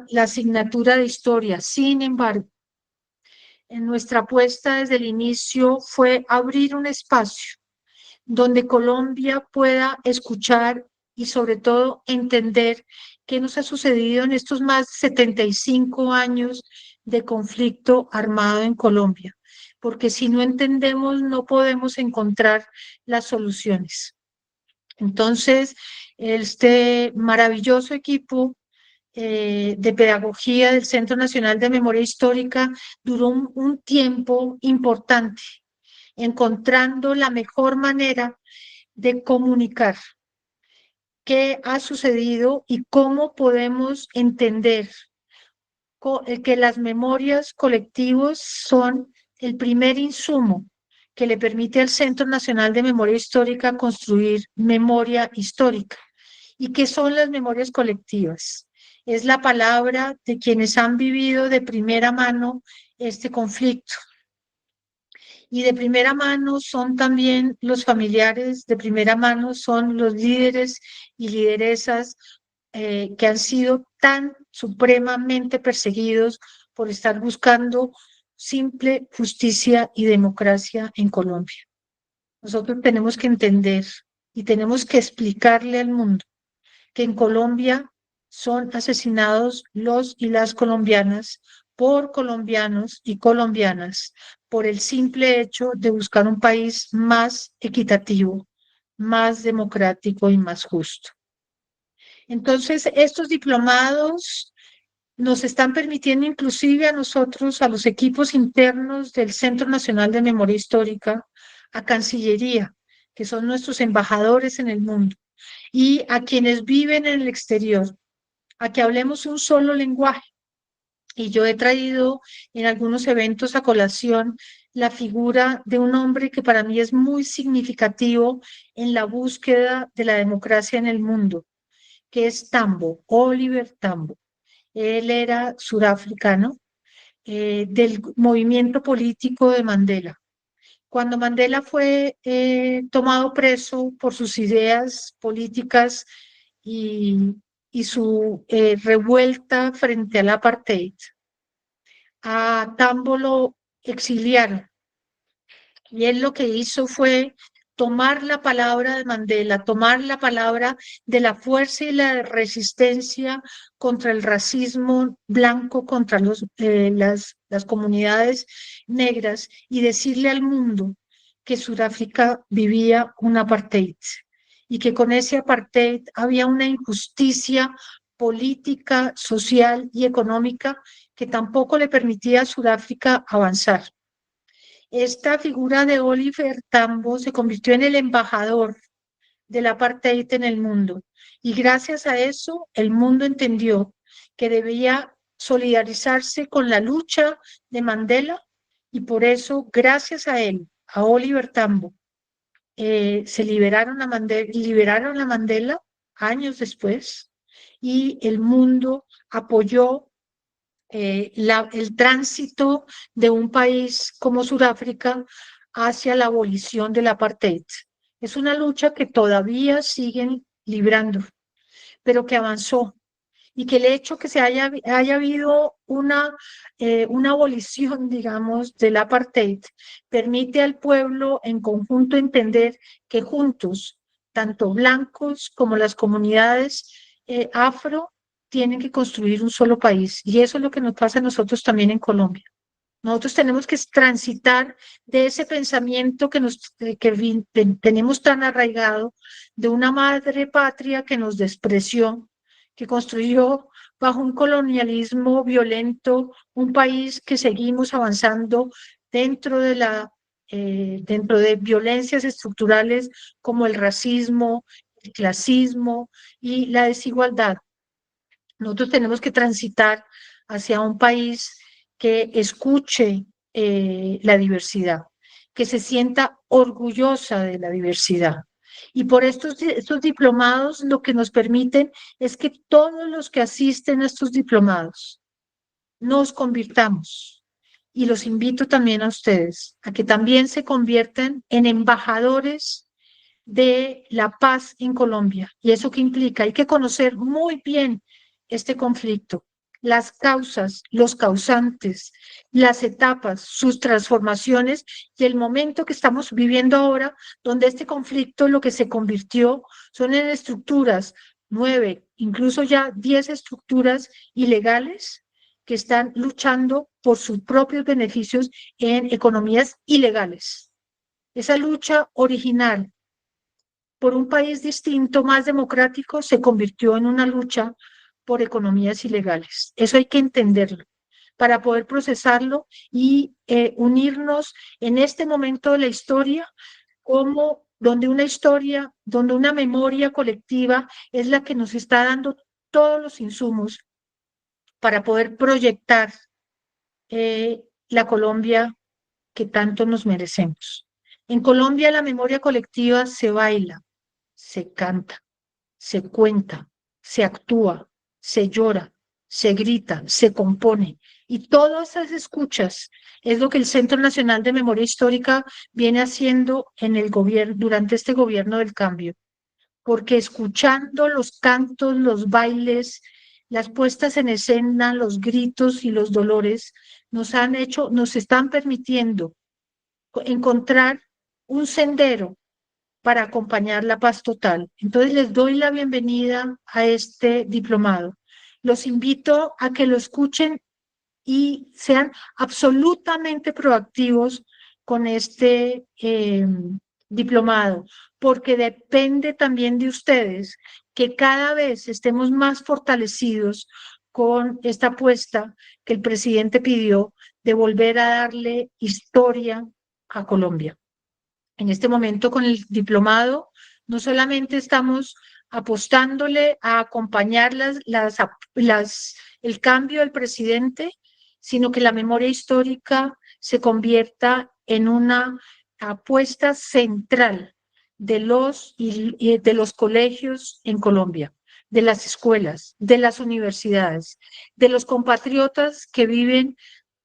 la asignatura de historia. Sin embargo, en nuestra apuesta desde el inicio fue abrir un espacio donde Colombia pueda escuchar y sobre todo entender qué nos ha sucedido en estos más de 75 años de conflicto armado en Colombia, porque si no entendemos no podemos encontrar las soluciones. Entonces, este maravilloso equipo de pedagogía del Centro Nacional de Memoria Histórica duró un tiempo importante encontrando la mejor manera de comunicar qué ha sucedido y cómo podemos entender que las memorias colectivas son el primer insumo que le permite al Centro Nacional de Memoria Histórica construir memoria histórica. ¿Y qué son las memorias colectivas? Es la palabra de quienes han vivido de primera mano este conflicto. Y de primera mano son también los familiares, de primera mano son los líderes y lideresas que han sido tan supremamente perseguidos por estar buscando simple justicia y democracia en Colombia. Nosotros tenemos que entender y tenemos que explicarle al mundo que en Colombia son asesinados los y las colombianas por colombianos y colombianas por el simple hecho de buscar un país más equitativo, más democrático y más justo. Entonces, estos diplomados nos están permitiendo inclusive a nosotros, a los equipos internos del Centro Nacional de Memoria Histórica, a Cancillería, que son nuestros embajadores en el mundo, y a quienes viven en el exterior, a que hablemos un solo lenguaje. Y yo he traído en algunos eventos a colación la figura de un hombre que para mí es muy significativo en la búsqueda de la democracia en el mundo, que es Tambo, Oliver Tambo. Él era surafricano del movimiento político de Mandela. Cuando Mandela fue tomado preso por sus ideas políticas y, y su revuelta frente al apartheid, a Tambo lo exiliaron. Y él lo que hizo fue tomar la palabra de Mandela, tomar la palabra de la fuerza y la resistencia contra el racismo blanco, contra las comunidades negras y decirle al mundo que Sudáfrica vivía un apartheid y que con ese apartheid había una injusticia política, social y económica que tampoco le permitía a Sudáfrica avanzar. Esta figura de Oliver Tambo se convirtió en el embajador del apartheid en el mundo y gracias a eso el mundo entendió que debía solidarizarse con la lucha de Mandela y por eso, gracias a él, a Oliver Tambo, se liberaron a Mandela años después y el mundo apoyó el tránsito de un país como Sudáfrica hacia la abolición del apartheid. Es una lucha que todavía siguen librando, pero que avanzó y que el hecho que haya habido una abolición, digamos, del apartheid permite al pueblo en conjunto entender que juntos, tanto blancos como las comunidades afro, tienen que construir un solo país. Y eso es lo que nos pasa a nosotros también en Colombia. Nosotros tenemos que transitar de ese pensamiento que tenemos tan arraigado de una madre patria que nos despreció, que construyó bajo un colonialismo violento un país que seguimos avanzando dentro dentro de violencias estructurales como el racismo, el clasismo y la desigualdad. Nosotros tenemos que transitar hacia un país que escuche la diversidad, que se sienta orgullosa de la diversidad. Y por estos diplomados lo que nos permiten es que todos los que asisten a estos diplomados nos convirtamos. Y los invito también a ustedes a que también se conviertan en embajadores de la paz en Colombia. ¿Y eso qué implica? Hay que conocer muy bien este conflicto las causas, los causantes, las etapas, sus transformaciones y el momento que estamos viviendo ahora, donde este conflicto lo que se convirtió son en estructuras, 9, incluso ya 10 estructuras ilegales que están luchando por sus propios beneficios en economías ilegales. Esa lucha original por un país distinto, más democrático, se convirtió en una lucha por economías ilegales. Eso hay que entenderlo para poder procesarlo y unirnos en este momento de la historia como donde una historia, donde una memoria colectiva es la que nos está dando todos los insumos para poder proyectar la Colombia que tanto nos merecemos. En Colombia la memoria colectiva se baila, se canta, se cuenta, se actúa, se llora, se grita, se compone. Y todas esas escuchas es lo que el Centro Nacional de Memoria Histórica viene haciendo en el gobierno, durante este gobierno del cambio. Porque escuchando los cantos, los bailes, las puestas en escena, los gritos y los dolores, nos están permitiendo encontrar un sendero para acompañar la paz total. Entonces les doy la bienvenida a este diplomado. Los invito a que lo escuchen y sean absolutamente proactivos con este diplomado, porque depende también de ustedes que cada vez estemos más fortalecidos con esta apuesta que el presidente pidió de volver a darle historia a Colombia. En este momento con el diplomado, no solamente estamos apostándole a acompañar el cambio del presidente, sino que la memoria histórica se convierta en una apuesta central de los colegios en Colombia, de las escuelas, de las universidades, de los compatriotas que viven,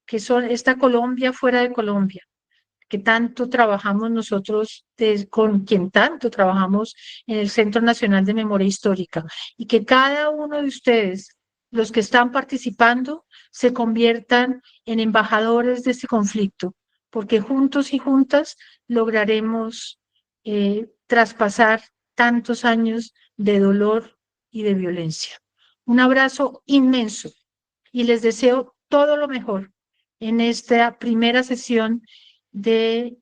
que son esta Colombia fuera de Colombia que tanto trabajamos nosotros, con quien tanto trabajamos en el Centro Nacional de Memoria Histórica, y que cada uno de ustedes, los que están participando, se conviertan en embajadores de este conflicto, porque juntos y juntas lograremos traspasar tantos años de dolor y de violencia. Un abrazo inmenso y les deseo todo lo mejor en esta primera sesión del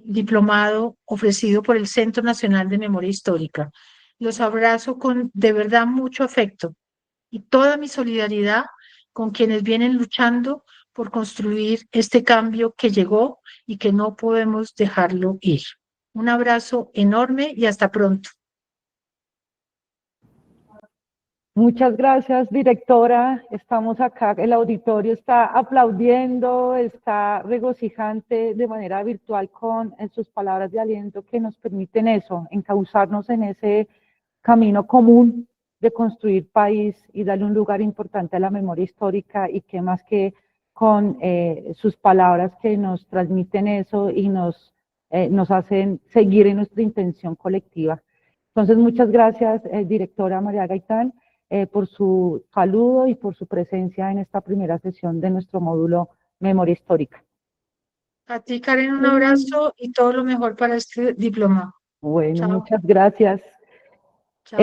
diplomado ofrecido por el Centro Nacional de Memoria Histórica. Los abrazo con de verdad mucho afecto y toda mi solidaridad con quienes vienen luchando por construir este cambio que llegó y que no podemos dejarlo ir. Un abrazo enorme y hasta pronto. Muchas gracias, directora. Estamos acá, el auditorio está aplaudiendo, está regocijante de manera virtual con sus palabras de aliento que nos permiten eso, encauzarnos en ese camino común de construir país y darle un lugar importante a la memoria histórica, y qué más que con sus palabras que nos transmiten eso y nos hacen seguir en nuestra intención colectiva. Entonces, muchas gracias, directora María Gaitán, por su saludo y por su presencia en esta primera sesión de nuestro módulo Memoria Histórica. A ti, Karen, un abrazo y todo lo mejor para este diploma. Bueno, Chao. muchas gracias. Chao.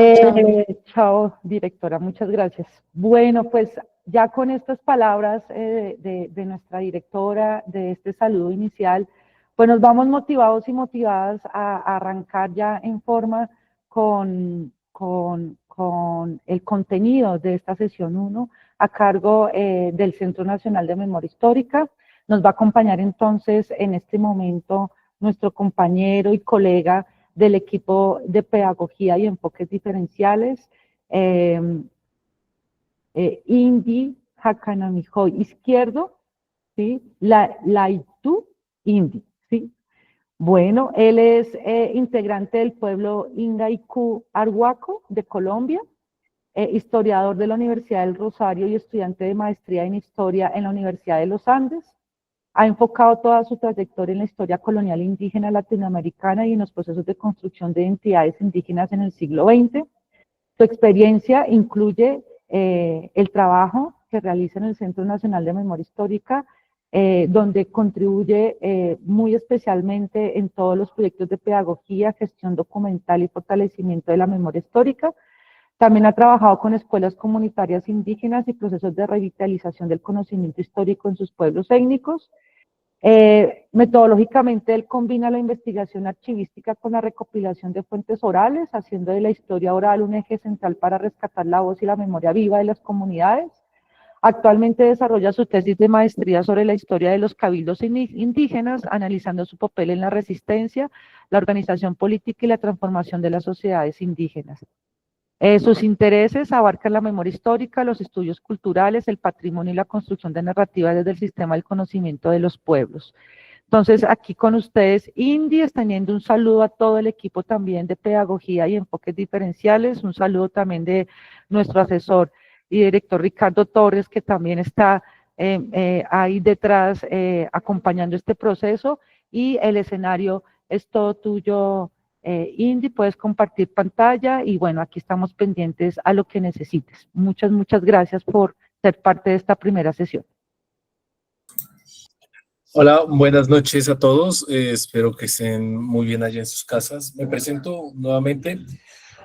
Chao, directora, muchas gracias. Bueno, pues ya con estas palabras de nuestra directora, de este saludo inicial, pues nos vamos motivados y motivadas a arrancar ya en forma con el contenido de esta sesión 1 a cargo del Centro Nacional de Memoria Histórica. Nos va a acompañar entonces en este momento nuestro compañero y colega del equipo de pedagogía y enfoques diferenciales, Indy Hakanamijoy Izquierdo, ¿sí? Laitu Indy, ¿sí? Bueno, él es integrante del pueblo Ingaiku Arhuaco de Colombia, historiador de la Universidad del Rosario y estudiante de maestría en historia en la Universidad de los Andes. Ha enfocado toda su trayectoria en la historia colonial indígena latinoamericana y en los procesos de construcción de identidades indígenas en el siglo XX. Su experiencia incluye el trabajo que realiza en el Centro Nacional de Memoria Histórica, donde contribuye muy especialmente en todos los proyectos de pedagogía, gestión documental y fortalecimiento de la memoria histórica. También ha trabajado con escuelas comunitarias indígenas y procesos de revitalización del conocimiento histórico en sus pueblos étnicos. Metodológicamente, él combina la investigación archivística con la recopilación de fuentes orales, haciendo de la historia oral un eje central para rescatar la voz y la memoria viva de las comunidades. Actualmente desarrolla su tesis de maestría sobre la historia de los cabildos indígenas, analizando su papel en la resistencia, la organización política y la transformación de las sociedades indígenas. Sus intereses abarcan la memoria histórica, los estudios culturales, el patrimonio y la construcción de narrativas desde el sistema del conocimiento de los pueblos. Entonces, aquí con ustedes, Indy, extendiendo un saludo a todo el equipo también de pedagogía y enfoques diferenciales, un saludo también de nuestro asesor y director Ricardo Torres, que también está ahí detrás acompañando este proceso, y el escenario es todo tuyo, Indy, puedes compartir pantalla y bueno, aquí estamos pendientes a lo que necesites. Muchas gracias por ser parte de esta primera sesión. Hola, buenas noches a todos. Espero que estén muy bien allá en sus casas. Me presento nuevamente.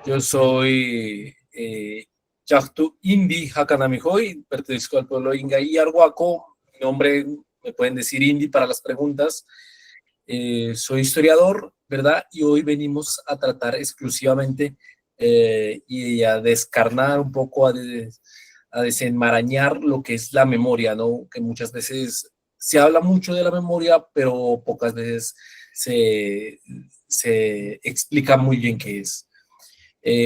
Yo soy Yachtu Indy Hakanamihoy, pertenezco al pueblo Inga y Arhuaco. Mi nombre me pueden decir Indy para las preguntas. Soy historiador, ¿verdad? Y hoy venimos a tratar exclusivamente y a descarnar un poco, a desenmarañar lo que es la memoria, ¿no? Que muchas veces se habla mucho de la memoria, pero pocas veces se explica muy bien qué es.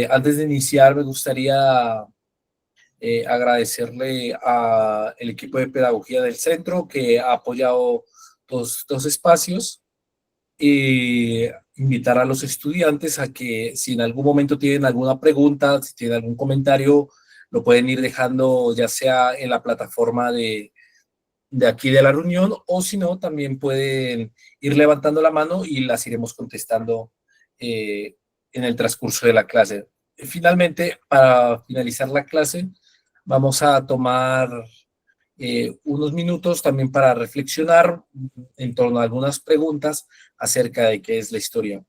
Antes de iniciar, me gustaría agradecerle al equipo de pedagogía del centro que ha apoyado dos espacios y invitar a los estudiantes a que si en algún momento tienen alguna pregunta, si tienen algún comentario, lo pueden ir dejando ya sea en la plataforma de aquí de la reunión, o si no, también pueden ir levantando la mano y las iremos contestando en el transcurso de la clase. Finalmente, para finalizar la clase, vamos a tomar unos minutos también para reflexionar en torno a algunas preguntas acerca de qué es la historia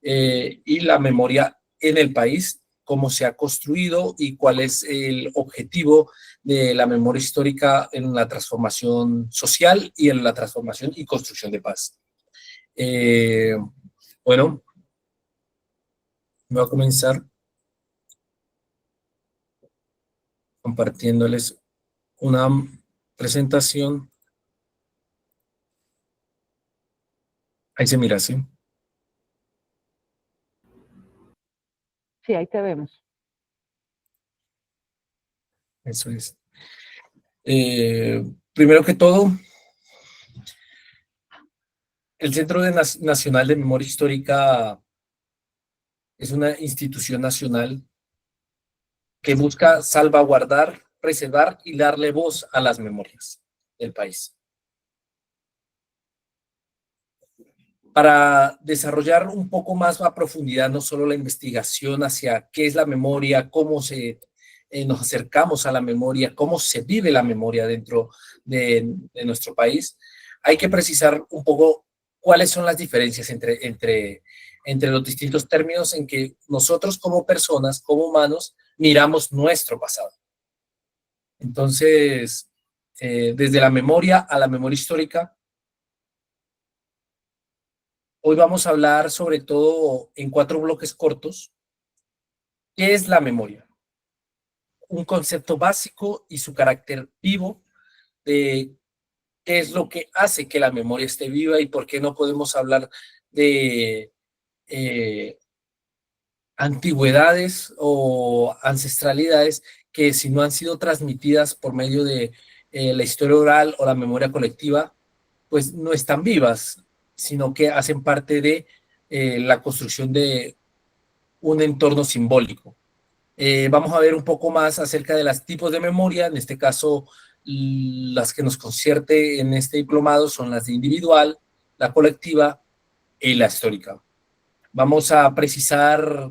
y la memoria en el país, cómo se ha construido y cuál es el objetivo de la memoria histórica en la transformación social y en la transformación y construcción de paz. Bueno, voy a comenzar compartiéndoles una presentación. Ahí se mira, ¿sí? Sí, ahí te vemos. Eso es. Primero que todo, el Centro Nacional de Memoria Histórica es una institución nacional que busca salvaguardar, preservar y darle voz a las memorias del país. Para desarrollar un poco más a profundidad, no solo la investigación hacia qué es la memoria, cómo nos acercamos a la memoria, cómo se vive la memoria dentro de nuestro país, hay que precisar un poco cuáles son las diferencias entre los distintos términos en que nosotros como personas, como humanos, miramos nuestro pasado. Entonces, desde la memoria a la memoria histórica, hoy vamos a hablar sobre todo en 4 bloques cortos. ¿Qué es la memoria? Un concepto básico y su carácter vivo de qué es lo que hace que la memoria esté viva y por qué no podemos hablar de antigüedades o ancestralidades que si no han sido transmitidas por medio de la historia oral o la memoria colectiva, pues no están vivas, sino que hacen parte de la construcción de un entorno simbólico. Vamos a ver un poco más acerca de los tipos de memoria, en este caso las que nos concierte en este diplomado son las de individual, la colectiva y la histórica. Vamos a precisar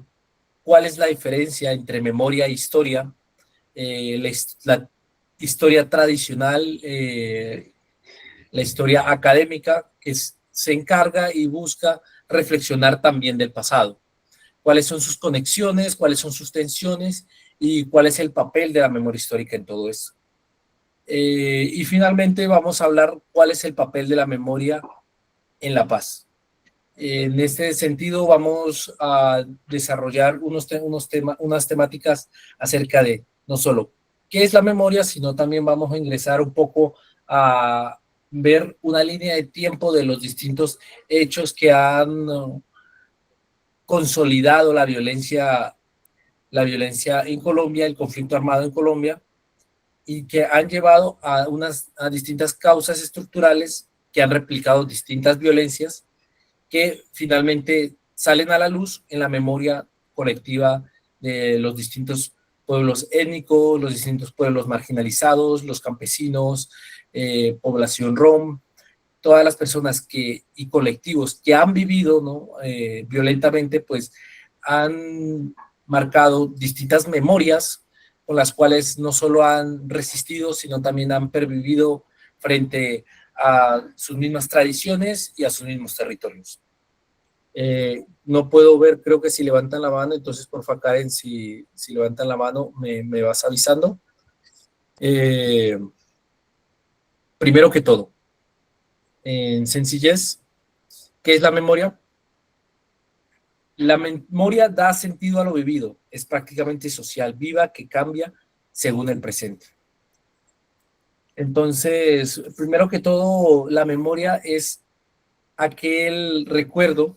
cuál es la diferencia entre memoria e historia, historia tradicional, la historia académica, que se encarga y busca reflexionar también del pasado. ¿Cuáles son sus conexiones? ¿Cuáles son sus tensiones? ¿Y cuál es el papel de la memoria histórica en todo esto? Y finalmente vamos a hablar cuál es el papel de la memoria en la paz. En este sentido vamos a desarrollar unas temáticas acerca de no solo qué es la memoria, sino también vamos a ingresar un poco a ver una línea de tiempo de los distintos hechos que han consolidado la violencia en Colombia, el conflicto armado en Colombia, y que han llevado a distintas causas estructurales que han replicado distintas violencias que finalmente salen a la luz en la memoria colectiva de los distintos pueblos étnicos, los distintos pueblos marginalizados, los campesinos, población rom, todas las personas y colectivos que han vivido, ¿no? Violentamente, pues han marcado distintas memorias con las cuales no solo han resistido, sino también han pervivido frente a sus mismas tradiciones y a sus mismos territorios. No puedo ver, creo que si levantan la mano, entonces porfa Karen, si levantan la mano me vas avisando. Primero que todo, en sencillez, ¿qué es la memoria? La memoria da sentido a lo vivido, es prácticamente social, viva, que cambia según el presente. Entonces, primero que todo, la memoria es aquel recuerdo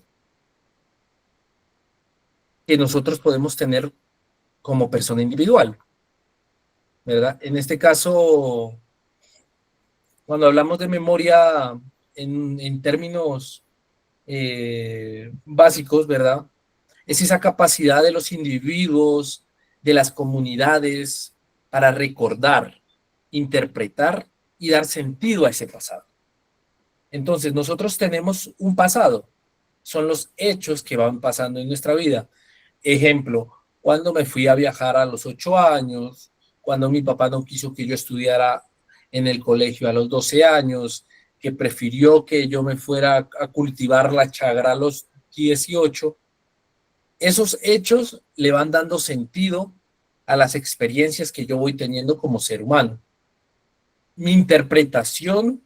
que nosotros podemos tener como persona individual, ¿verdad? En este caso, cuando hablamos de memoria en términos básicos, ¿verdad? Es esa capacidad de los individuos, de las comunidades, para recordar, interpretar y dar sentido a ese pasado. Entonces, nosotros tenemos un pasado, son los hechos que van pasando en nuestra vida. Ejemplo, cuando me fui a viajar a los 8 años, cuando mi papá no quiso que yo estudiara en el colegio a los 12 años, que prefirió que yo me fuera a cultivar la chagra a los 18, esos hechos le van dando sentido a las experiencias que yo voy teniendo como ser humano. Mi interpretación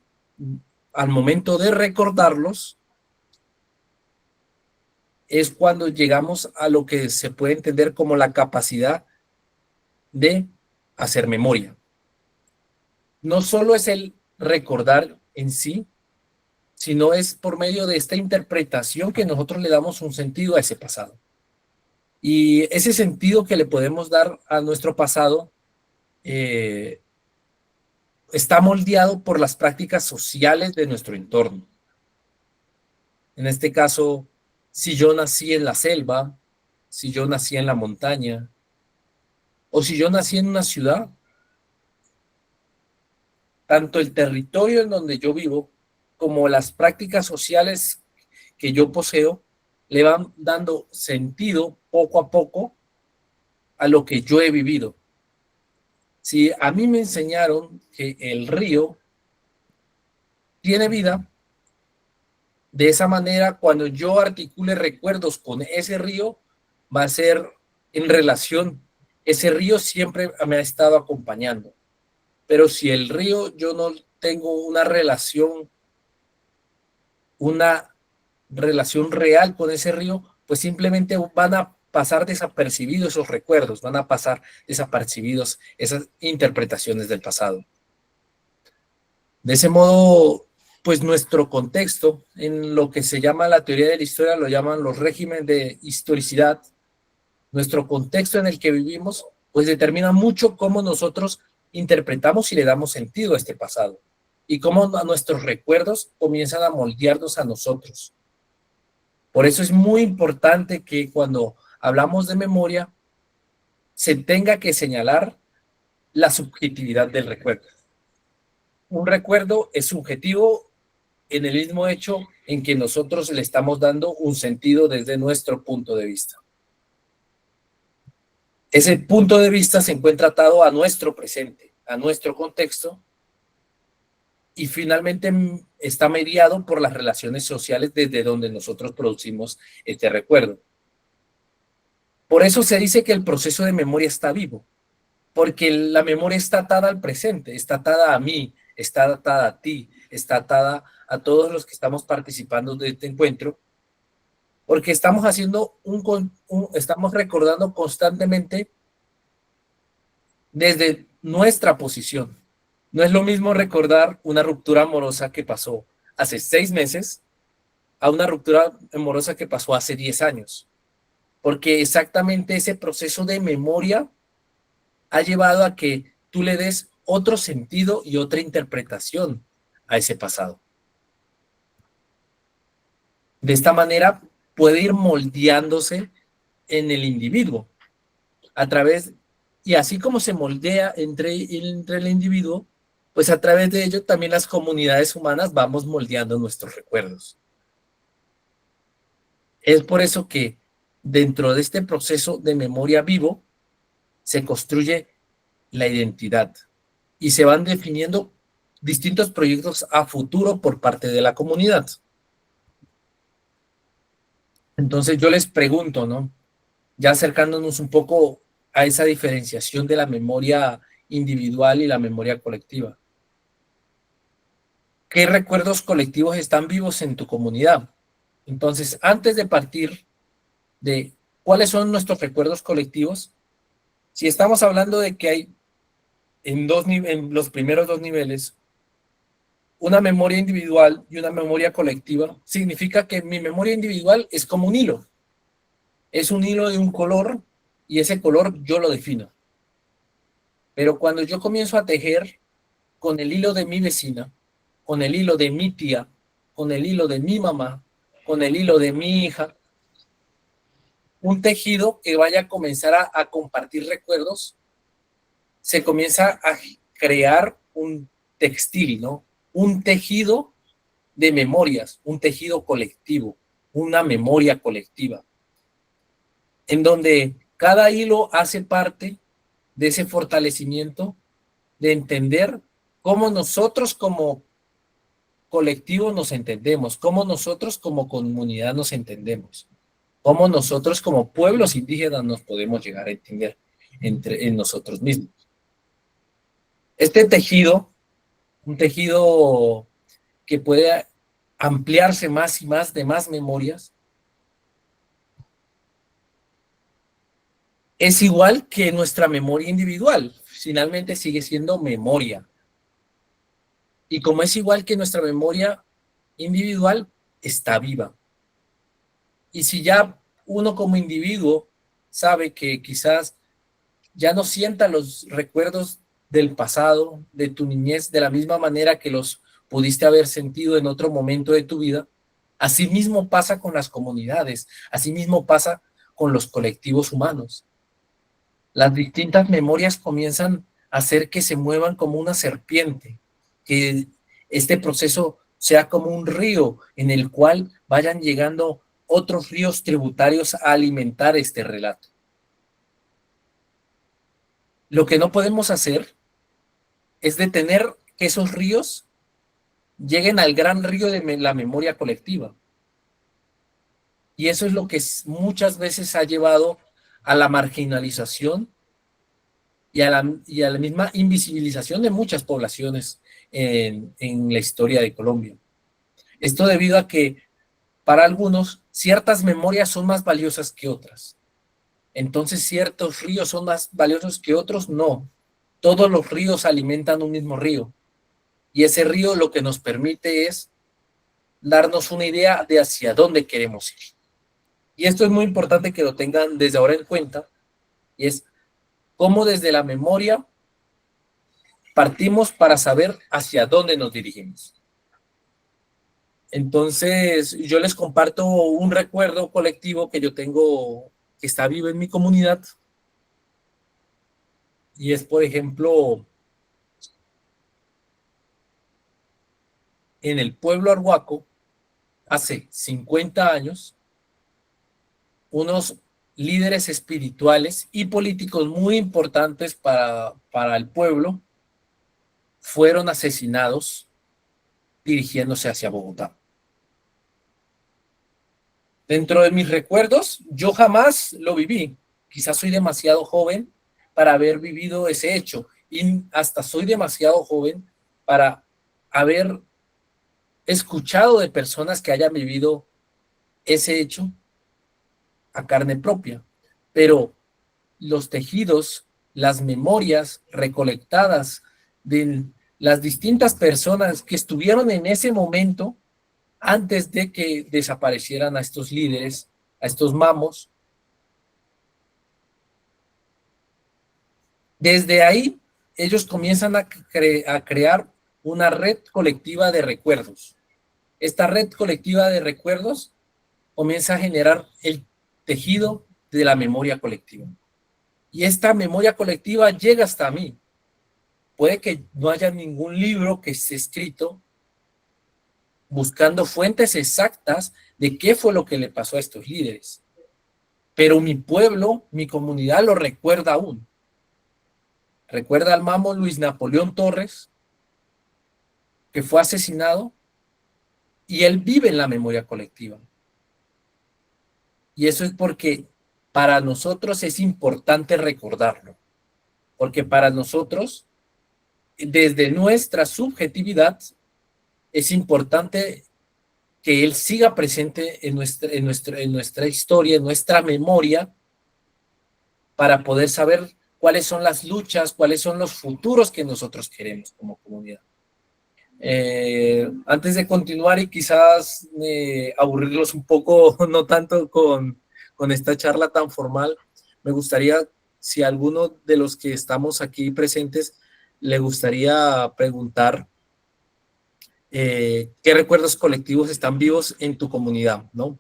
al momento de recordarlos es cuando llegamos a lo que se puede entender como la capacidad de hacer memoria. No solo es el recordar en sí, sino es por medio de esta interpretación que nosotros le damos un sentido a ese pasado. Y ese sentido que le podemos dar a nuestro pasado está moldeado por las prácticas sociales de nuestro entorno. En este caso, si yo nací en la selva, si yo nací en la montaña, o si yo nací en una ciudad, tanto el territorio en donde yo vivo como las prácticas sociales que yo poseo le van dando sentido poco a poco a lo que yo he vivido. Si a mí me enseñaron que el río tiene vida, de esa manera, cuando yo articule recuerdos con ese río, va a ser en relación. Ese río siempre me ha estado acompañando. Pero si el río yo no tengo una relación real con ese río, pues simplemente van a pasar desapercibidos esos recuerdos, van a pasar desapercibidos esas interpretaciones del pasado. De ese modo, pues nuestro contexto, en lo que se llama la teoría de la historia, lo llaman los regímenes de historicidad, nuestro contexto en el que vivimos, pues determina mucho cómo nosotros interpretamos y le damos sentido a este pasado, y cómo nuestros recuerdos comienzan a moldearnos a nosotros. Por eso es muy importante que cuando hablamos de memoria, se tenga que señalar la subjetividad del recuerdo. Un recuerdo es subjetivo en el mismo hecho en que nosotros le estamos dando un sentido desde nuestro punto de vista. Ese punto de vista se encuentra atado a nuestro presente, a nuestro contexto, y finalmente está mediado por las relaciones sociales desde donde nosotros producimos este recuerdo. Por eso se dice que el proceso de memoria está vivo, porque la memoria está atada al presente, está atada a mí, está atada a ti, está atada a todos los que estamos participando de este encuentro, porque estamos haciendo estamos recordando constantemente desde nuestra posición. No es lo mismo recordar una ruptura amorosa que pasó hace 6 meses a una ruptura amorosa que pasó hace 10 años, porque exactamente ese proceso de memoria ha llevado a que tú le des otro sentido y otra interpretación a ese pasado. De esta manera puede ir moldeándose en el individuo a través, y así como se moldea entre el individuo, pues a través de ello también las comunidades humanas vamos moldeando nuestros recuerdos. Es por eso que dentro de este proceso de memoria vivo se construye la identidad y se van definiendo distintos proyectos a futuro por parte de la comunidad. Entonces yo les pregunto, ¿no? Ya acercándonos un poco a esa diferenciación de la memoria individual y la memoria colectiva. ¿Qué recuerdos colectivos están vivos en tu comunidad? Entonces, antes de partir de cuáles son nuestros recuerdos colectivos, si estamos hablando de que hay en los primeros 2 niveles una memoria individual y una memoria colectiva, significa que mi memoria individual es como un hilo. Es un hilo de un color y ese color yo lo defino. Pero cuando yo comienzo a tejer con el hilo de mi vecina, con el hilo de mi tía, con el hilo de mi mamá, con el hilo de mi hija, un tejido que vaya a comenzar a compartir recuerdos, se comienza a crear un textil, ¿no? Un tejido de memorias, un tejido colectivo, una memoria colectiva, en donde cada hilo hace parte de ese fortalecimiento de entender cómo nosotros como colectivo nos entendemos, cómo nosotros como comunidad nos entendemos, cómo nosotros como pueblos indígenas nos podemos llegar a entender en nosotros mismos. Este tejido, un tejido que puede ampliarse más y más de más memorias, es igual que nuestra memoria individual, finalmente sigue siendo memoria. Y como es igual que nuestra memoria individual, está viva. Y si ya uno como individuo sabe que quizás ya no sienta los recuerdos del pasado, de tu niñez, de la misma manera que los pudiste haber sentido en otro momento de tu vida, así mismo pasa con las comunidades, así mismo pasa con los colectivos humanos. Las distintas memorias comienzan a hacer que se muevan como una serpiente, que este proceso sea como un río en el cual vayan llegando otros ríos tributarios a alimentar este relato. Lo que no podemos hacer es detener que esos ríos lleguen al gran río de la memoria colectiva. Y eso es lo que muchas veces ha llevado a la marginalización y a la misma invisibilización de muchas poblaciones en la historia de Colombia. Esto debido a que para algunos ciertas memorias son más valiosas que otras. Entonces ciertos ríos son más valiosos que otros, no. Todos los ríos alimentan un mismo río. Y ese río lo que nos permite es darnos una idea de hacia dónde queremos ir. Y esto es muy importante que lo tengan desde ahora en cuenta, y es cómo desde la memoria partimos para saber hacia dónde nos dirigimos. Entonces, yo les comparto un recuerdo colectivo que yo tengo, que está vivo en mi comunidad, y es, por ejemplo, en el pueblo Arhuaco, hace 50 años, unos líderes espirituales y políticos muy importantes para el pueblo fueron asesinados dirigiéndose hacia Bogotá. Dentro de mis recuerdos, yo jamás lo viví. Quizás soy demasiado joven para haber vivido ese hecho y hasta soy demasiado joven para haber escuchado de personas que hayan vivido ese hecho a carne propia. Pero los tejidos, las memorias recolectadas de las distintas personas que estuvieron en ese momento antes de que desaparecieran a estos líderes, a estos mamos. Desde ahí, ellos comienzan a crear una red colectiva de recuerdos. Esta red colectiva de recuerdos comienza a generar el tejido de la memoria colectiva. Y esta memoria colectiva llega hasta mí. Puede que no haya ningún libro que esté escrito buscando fuentes exactas de qué fue lo que le pasó a estos líderes. Pero mi pueblo, mi comunidad lo recuerda aún. Recuerda al mamo Luis Napoleón Torres, que fue asesinado, y él vive en la memoria colectiva. Y eso es porque para nosotros es importante recordarlo. Porque para nosotros, desde nuestra subjetividad, es importante que él siga presente en nuestra historia, en nuestra memoria, para poder saber cuáles son las luchas, cuáles son los futuros que nosotros queremos como comunidad. Antes de continuar y quizás aburrirlos un poco, no tanto con esta charla tan formal, me gustaría, si a alguno de los que estamos aquí presentes le gustaría preguntar qué recuerdos colectivos están vivos en tu comunidad, ¿no?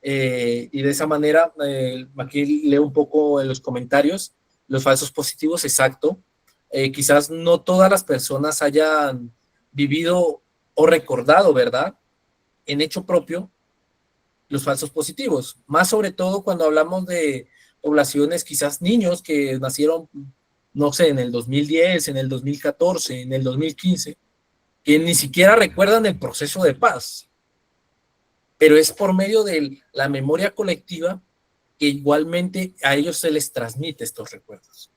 Y de esa manera, aquí leo un poco en los comentarios, los falsos positivos, exacto. Quizás no todas las personas hayan vivido o recordado, ¿verdad?, en hecho propio, los falsos positivos, más sobre todo cuando hablamos de poblaciones, quizás niños que nacieron, no sé, en el 2010, en el 2014, en el 2015, que ni siquiera recuerdan el proceso de paz, pero es por medio de la memoria colectiva que igualmente a ellos se les transmite estos recuerdos.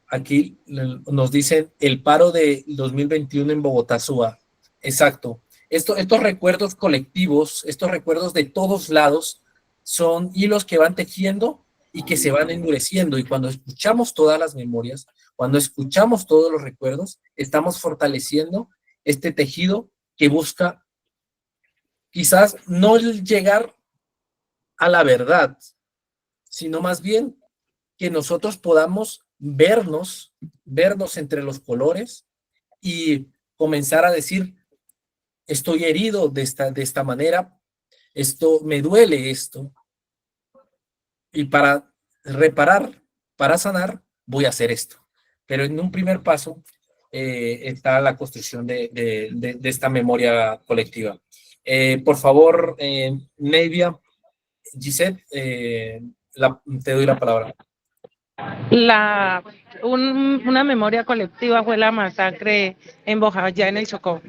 Aquí nos dicen el paro de 2021 en Bogotá, SUA. Exacto. Estos recuerdos colectivos, estos recuerdos de todos lados, son hilos que van tejiendo y que se van endureciendo. Y cuando escuchamos todas las memorias, cuando escuchamos todos los recuerdos, estamos fortaleciendo este tejido que busca quizás no llegar a la verdad, sino más bien que nosotros podamos vernos entre los colores y comenzar a decir, estoy herido de esta manera, esto me duele esto, y para reparar, para sanar, voy a hacer esto. Pero en un primer paso está la construcción de esta memoria colectiva. Por favor, Neivia, Gisette, te doy la palabra. Una memoria colectiva fue la masacre en Bojayá, en el Chocó.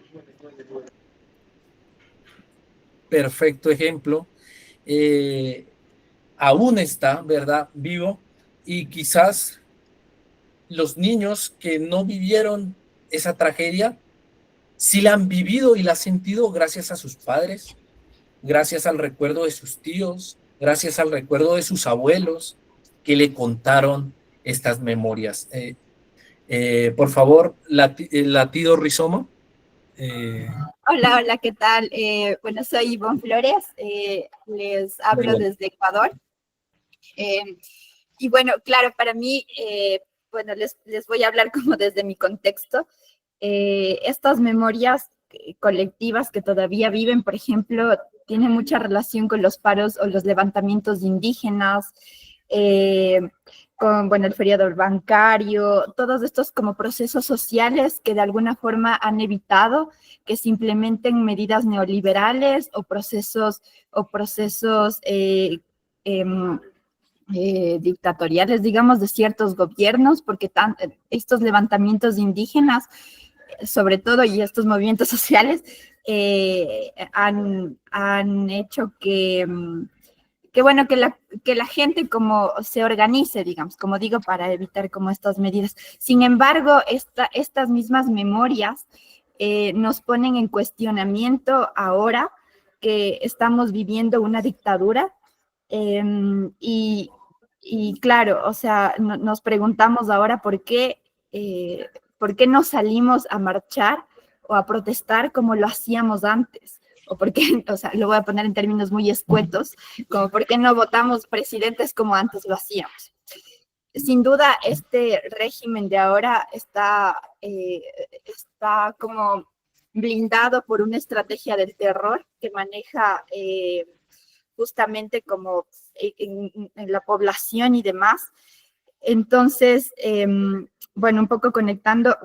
Perfecto ejemplo. Aún está, ¿verdad?, vivo, y quizás los niños que no vivieron esa tragedia sí la han vivido y la han sentido gracias a sus padres, gracias al recuerdo de sus tíos, gracias al recuerdo de sus abuelos que le contaron estas memorias. Por favor, Latido Rizoma. Hola, hola, ¿qué tal? Bueno, soy Ivonne Flores, les hablo desde Ecuador. Y bueno, claro, para mí, bueno, les voy a hablar como desde mi contexto. Estas memorias colectivas que todavía viven, por ejemplo, tienen mucha relación con los paros o los levantamientos indígenas, con, bueno, el feriado bancario, todos estos como procesos sociales que de alguna forma han evitado que se implementen medidas neoliberales o procesos dictatoriales, digamos, de ciertos gobiernos, porque estos levantamientos indígenas, sobre todo, y estos movimientos sociales, han hecho bueno, que la gente como se organice, digamos, como digo, para evitar como estas medidas. Sin embargo, estas mismas memorias nos ponen en cuestionamiento ahora que estamos viviendo una dictadura y claro, o sea, nos preguntamos ahora por qué no salimos a marchar o a protestar como lo hacíamos antes. O por qué, o sea, lo voy a poner en términos muy escuetos, como por qué no votamos presidentes como antes lo hacíamos. Sin duda, este régimen de ahora está como blindado por una estrategia del terror que maneja justamente como en la población y demás. Entonces, bueno, un poco conectando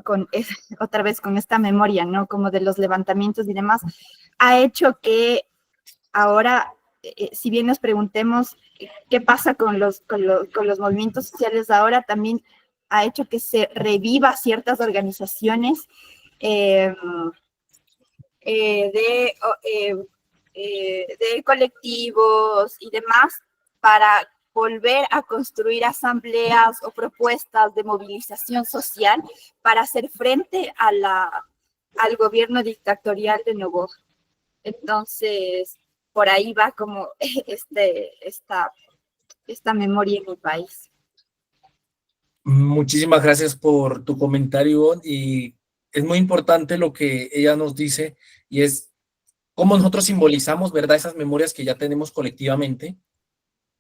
otra vez con esta memoria, ¿no? Como de los levantamientos y demás, ha hecho que ahora, si bien nos preguntemos qué pasa con los movimientos sociales ahora, también ha hecho que se reviva ciertas organizaciones de colectivos y demás para volver a construir asambleas o propuestas de movilización social para hacer frente al gobierno dictatorial de Noboa. Entonces, por ahí va como esta memoria en mi país. Muchísimas gracias por tu comentario, Ivonne, y es muy importante lo que ella nos dice, y es cómo nosotros simbolizamos, ¿verdad?, esas memorias que ya tenemos colectivamente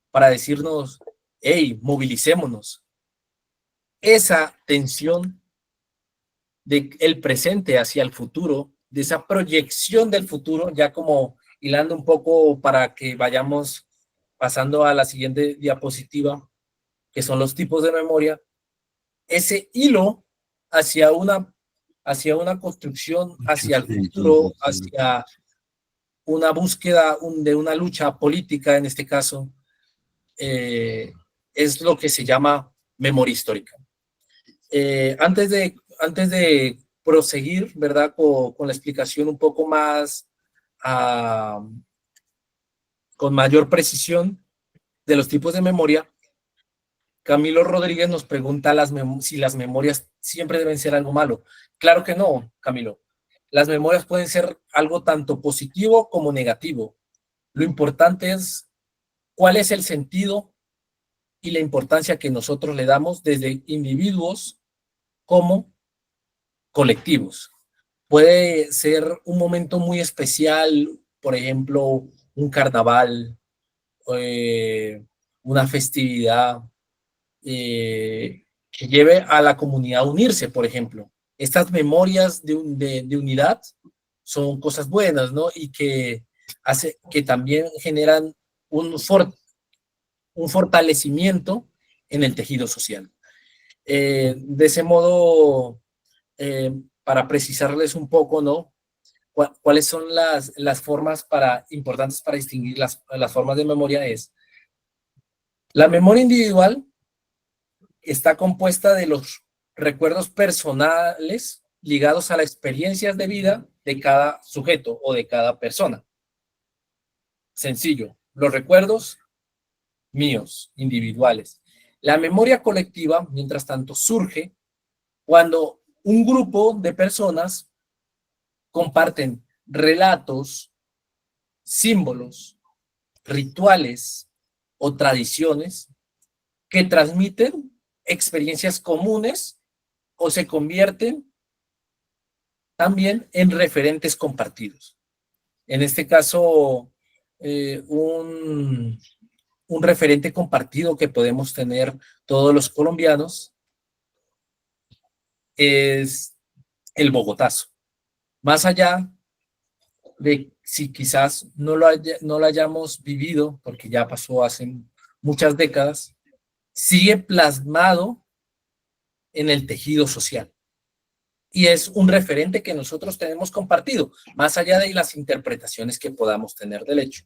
para decirnos, hey, movilicémonos. Esa tensión del presente hacia el futuro, de esa proyección del futuro, ya como hilando un poco para que vayamos pasando a la siguiente diapositiva, que son los tipos de memoria, ese hilo hacia una construcción, hacia el futuro, hacia una búsqueda de una lucha política, en este caso, es lo que se llama memoria histórica. Antes de proseguir, ¿verdad?, con la explicación un poco más, con mayor precisión de los tipos de memoria, Camilo Rodríguez nos pregunta si las memorias siempre deben ser algo malo. Claro que no, Camilo. Las memorias pueden ser algo tanto positivo como negativo. Lo importante es cuál es el sentido y la importancia que nosotros le damos desde individuos como colectivos. Puede ser un momento muy especial, por ejemplo, un carnaval, una festividad, que lleve a la comunidad a unirse, por ejemplo. Estas memorias de unidad son cosas buenas, ¿no? Y que también generan un fortalecimiento en el tejido social. De ese modo, para precisarles un poco, ¿no?, cuáles son las formas importantes para distinguir las formas de memoria es: la memoria individual está compuesta de los recuerdos personales ligados a las experiencias de vida de cada sujeto o de cada persona. Sencillo, los recuerdos míos, individuales. La memoria colectiva, mientras tanto, surge cuando un grupo de personas comparten relatos, símbolos, rituales o tradiciones que transmiten experiencias comunes o se convierten también en referentes compartidos. En este caso, un referente compartido que podemos tener todos los colombianos es el Bogotazo. Más allá de si quizás no lo hayamos vivido, porque ya pasó hace muchas décadas, sigue plasmado en el tejido social. Y es un referente que nosotros tenemos compartido, más allá de las interpretaciones que podamos tener del hecho.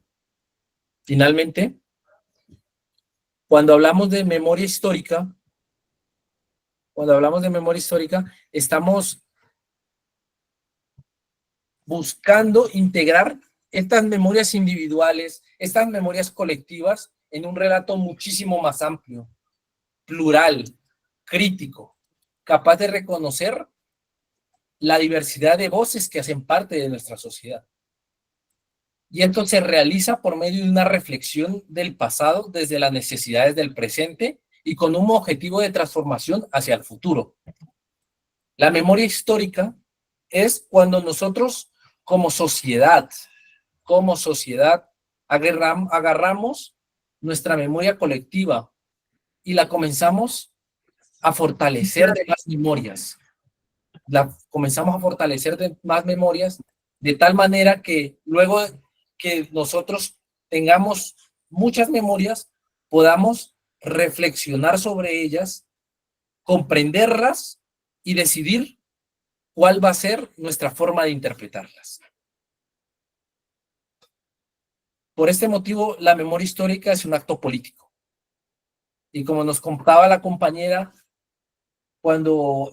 Finalmente, Cuando hablamos de memoria histórica, estamos buscando integrar estas memorias individuales, estas memorias colectivas en un relato muchísimo más amplio, plural, crítico, capaz de reconocer la diversidad de voces que hacen parte de nuestra sociedad. Y esto se realiza por medio de una reflexión del pasado desde las necesidades del presente y con un objetivo de transformación hacia el futuro. La memoria histórica es cuando nosotros como sociedad, agarramos nuestra memoria colectiva y la comenzamos a fortalecer de más memorias. De tal manera que luego que nosotros tengamos muchas memorias, podamos reflexionar sobre ellas, comprenderlas y decidir cuál va a ser nuestra forma de interpretarlas. Por este motivo, la memoria histórica es un acto político. Y como nos contaba la compañera, cuando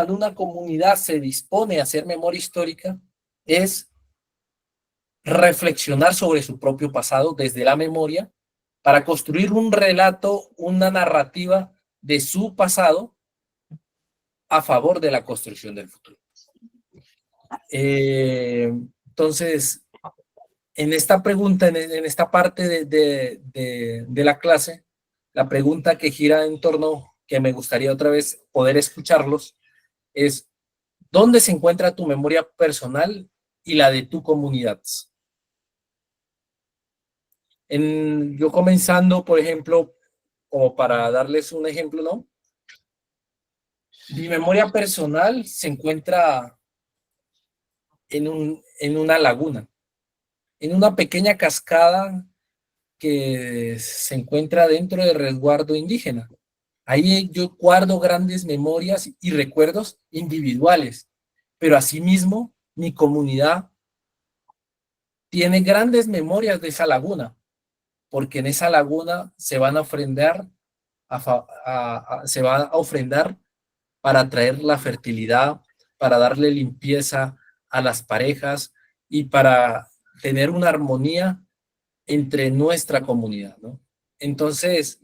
una comunidad se dispone a hacer memoria histórica, es reflexionar sobre su propio pasado desde la memoria para construir un relato, una narrativa de su pasado a favor de la construcción del futuro. Entonces, en esta pregunta, en esta parte de la clase, la pregunta que gira en torno, que me gustaría otra vez poder escucharlos, es ¿dónde se encuentra tu memoria personal y la de tu comunidad? Yo comenzando, por ejemplo, como para darles un ejemplo, ¿no? Mi memoria personal se encuentra en una laguna, en una pequeña cascada que se encuentra dentro del resguardo indígena. Ahí yo guardo grandes memorias y recuerdos individuales, pero asimismo mi comunidad tiene grandes memorias de esa laguna, porque en esa laguna se van a ofrendar, para traer la fertilidad, para darle limpieza a las parejas y para tener una armonía entre nuestra comunidad, ¿no? Entonces,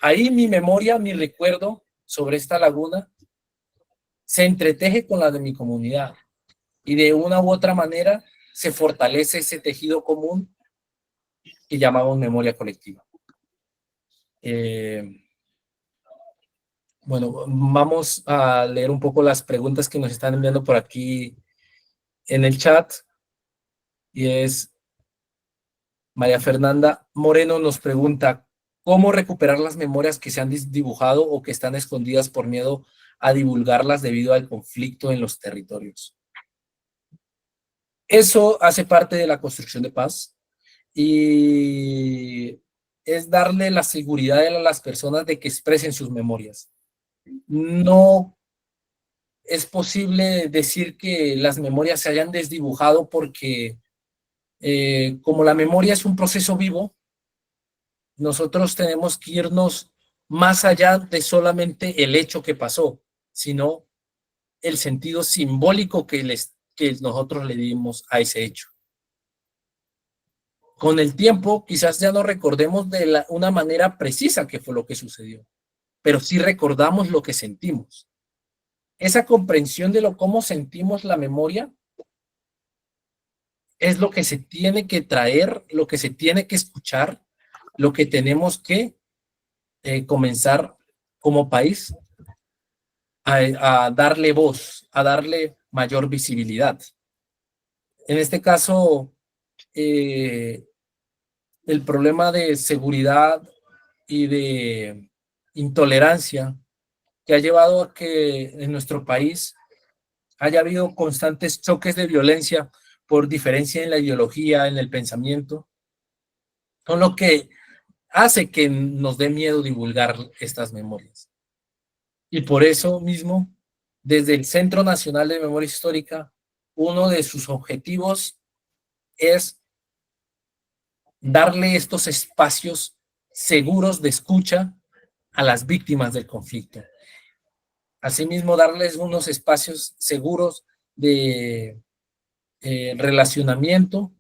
ahí mi memoria, mi recuerdo sobre esta laguna se entreteje con la de mi comunidad y de una u otra manera se fortalece ese tejido común que llamamos memoria colectiva. Bueno, vamos a leer un poco las preguntas que nos están enviando por aquí en el chat. Y es María Fernanda Moreno nos pregunta, ¿cómo recuperar las memorias que se han dibujado o que están escondidas por miedo a divulgarlas debido al conflicto en los territorios? Eso hace parte de la construcción de paz y es darle la seguridad a las personas de que expresen sus memorias. No es posible decir que las memorias se hayan desdibujado porque como la memoria es un proceso vivo, nosotros tenemos que irnos más allá de solamente el hecho que pasó, sino el sentido simbólico que nosotros le dimos a ese hecho. Con el tiempo, quizás ya no recordemos de una manera precisa qué fue lo que sucedió, pero sí recordamos lo que sentimos. Esa comprensión de cómo sentimos la memoria es lo que se tiene que traer, lo que se tiene que escuchar, lo que tenemos que comenzar como país a darle voz, a darle mayor visibilidad. En este caso, el problema de seguridad y de intolerancia que ha llevado a que en nuestro país haya habido constantes choques de violencia por diferencia en la ideología, en el pensamiento, son lo que hace que nos dé miedo divulgar estas memorias. Y por eso mismo, desde el Centro Nacional de Memoria Histórica, uno de sus objetivos es darle estos espacios seguros de escucha a las víctimas del conflicto. Asimismo, darles unos espacios seguros de relacionamiento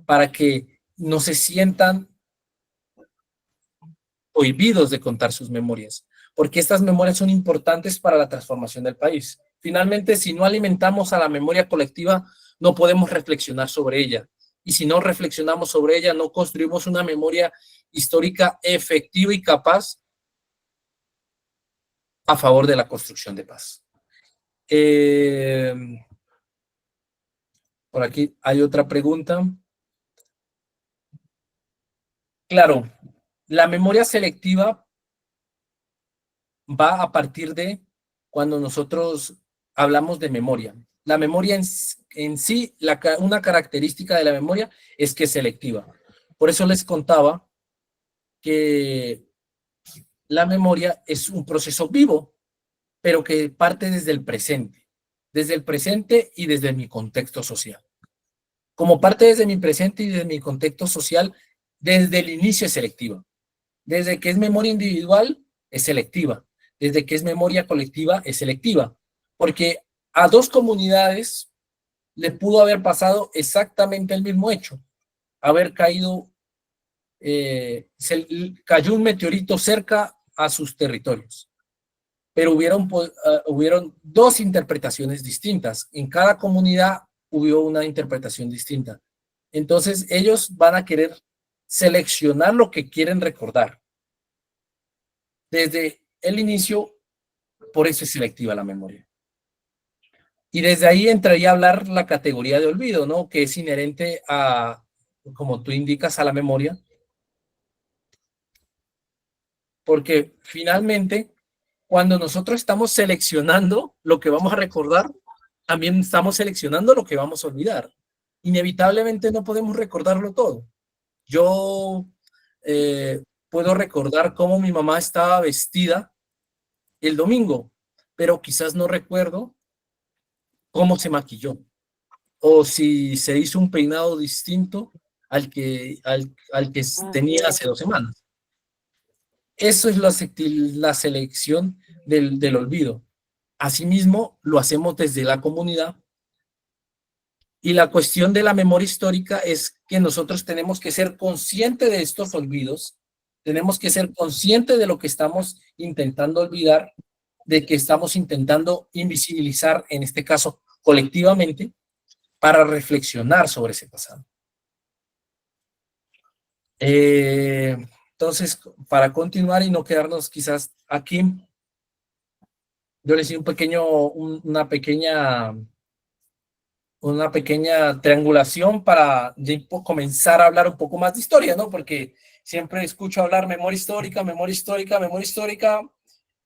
para que no se sientan prohibidos de contar sus memorias, porque estas memorias son importantes para la transformación del país. Finalmente, si no alimentamos a la memoria colectiva, no podemos reflexionar sobre ella. Y si no reflexionamos sobre ella, no construimos una memoria histórica efectiva y capaz a favor de la construcción de paz. Por aquí hay otra pregunta. Claro, la memoria selectiva va a partir de cuando nosotros hablamos de memoria. La memoria en sí, una característica de la memoria es que es selectiva. Por eso les contaba que la memoria es un proceso vivo, pero que parte desde el presente y desde mi contexto social. Como parte desde mi presente y desde mi contexto social, desde el inicio es selectiva. Desde que es memoria individual, es selectiva. Desde que es memoria colectiva, es selectiva. Porque a dos comunidades le pudo haber pasado exactamente el mismo hecho. Haber caído, cayó un meteorito cerca a sus territorios. Pero hubieron dos interpretaciones distintas. En cada comunidad hubo una interpretación distinta. Entonces, ellos van a querer seleccionar lo que quieren recordar. Desde el inicio, por eso es selectiva la memoria. Y desde ahí entraría a hablar la categoría de olvido, ¿no? Que es inherente a, como tú indicas, a la memoria. Porque finalmente, cuando nosotros estamos seleccionando lo que vamos a recordar, también estamos seleccionando lo que vamos a olvidar. Inevitablemente no podemos recordarlo todo. Yo puedo recordar cómo mi mamá estaba vestida el domingo, pero quizás no recuerdo cómo se maquilló o si se hizo un peinado distinto al que tenía hace 2 semanas. Eso es la selección del olvido. Asimismo, lo hacemos desde la comunidad. Y la cuestión de la memoria histórica es que nosotros tenemos que ser conscientes de estos olvidos, tenemos que ser conscientes de lo que estamos intentando olvidar, de que estamos intentando invisibilizar, en este caso colectivamente, para reflexionar sobre ese pasado. Entonces, para continuar y no quedarnos quizás aquí, yo les hice una pequeña triangulación para comenzar a hablar un poco más de historia, ¿no? Porque siempre escucho hablar memoria histórica,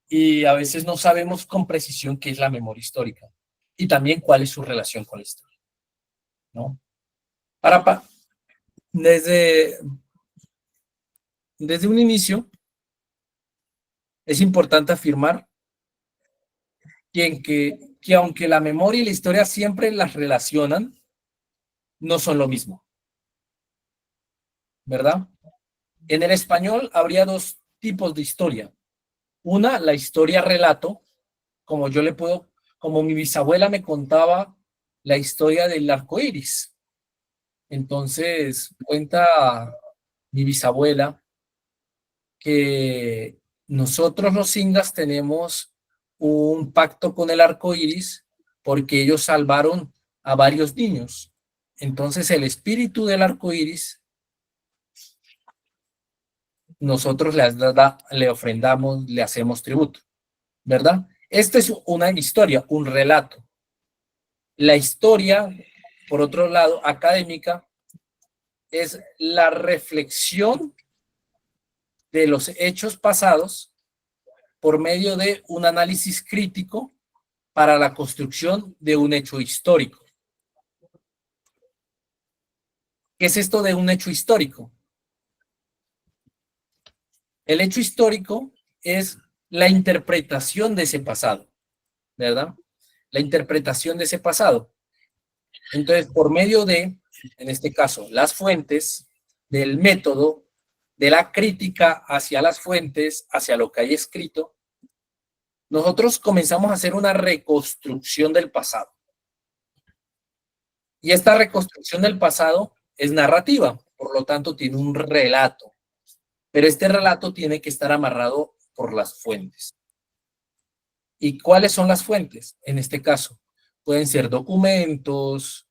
y a veces no sabemos con precisión qué es la memoria histórica y también cuál es su relación con la historia, ¿no? Desde un inicio, es importante afirmar que aunque la memoria y la historia siempre las relacionan, no son lo mismo, ¿verdad? En el español habría 2 tipos de historia. Una, la historia relato, como mi bisabuela me contaba la historia del arco iris. Entonces, cuenta mi bisabuela que nosotros los ingas tenemos un pacto con el arco iris porque ellos salvaron a varios niños. Entonces, el espíritu del arco iris, nosotros le ofrendamos, le hacemos tributo, ¿verdad? Esta es una historia, un relato. La historia, por otro lado, académica, es la reflexión de los hechos pasados por medio de un análisis crítico para la construcción de un hecho histórico. ¿Qué es esto de un hecho histórico? El hecho histórico es la interpretación de ese pasado, ¿verdad? La interpretación de ese pasado. Entonces, por medio de, en este caso, las fuentes, del método de la crítica hacia las fuentes, hacia lo que hay escrito, nosotros comenzamos a hacer una reconstrucción del pasado. Y esta reconstrucción del pasado es narrativa, por lo tanto tiene un relato. Pero este relato tiene que estar amarrado por las fuentes. ¿Y cuáles son las fuentes? En este caso, pueden ser documentos,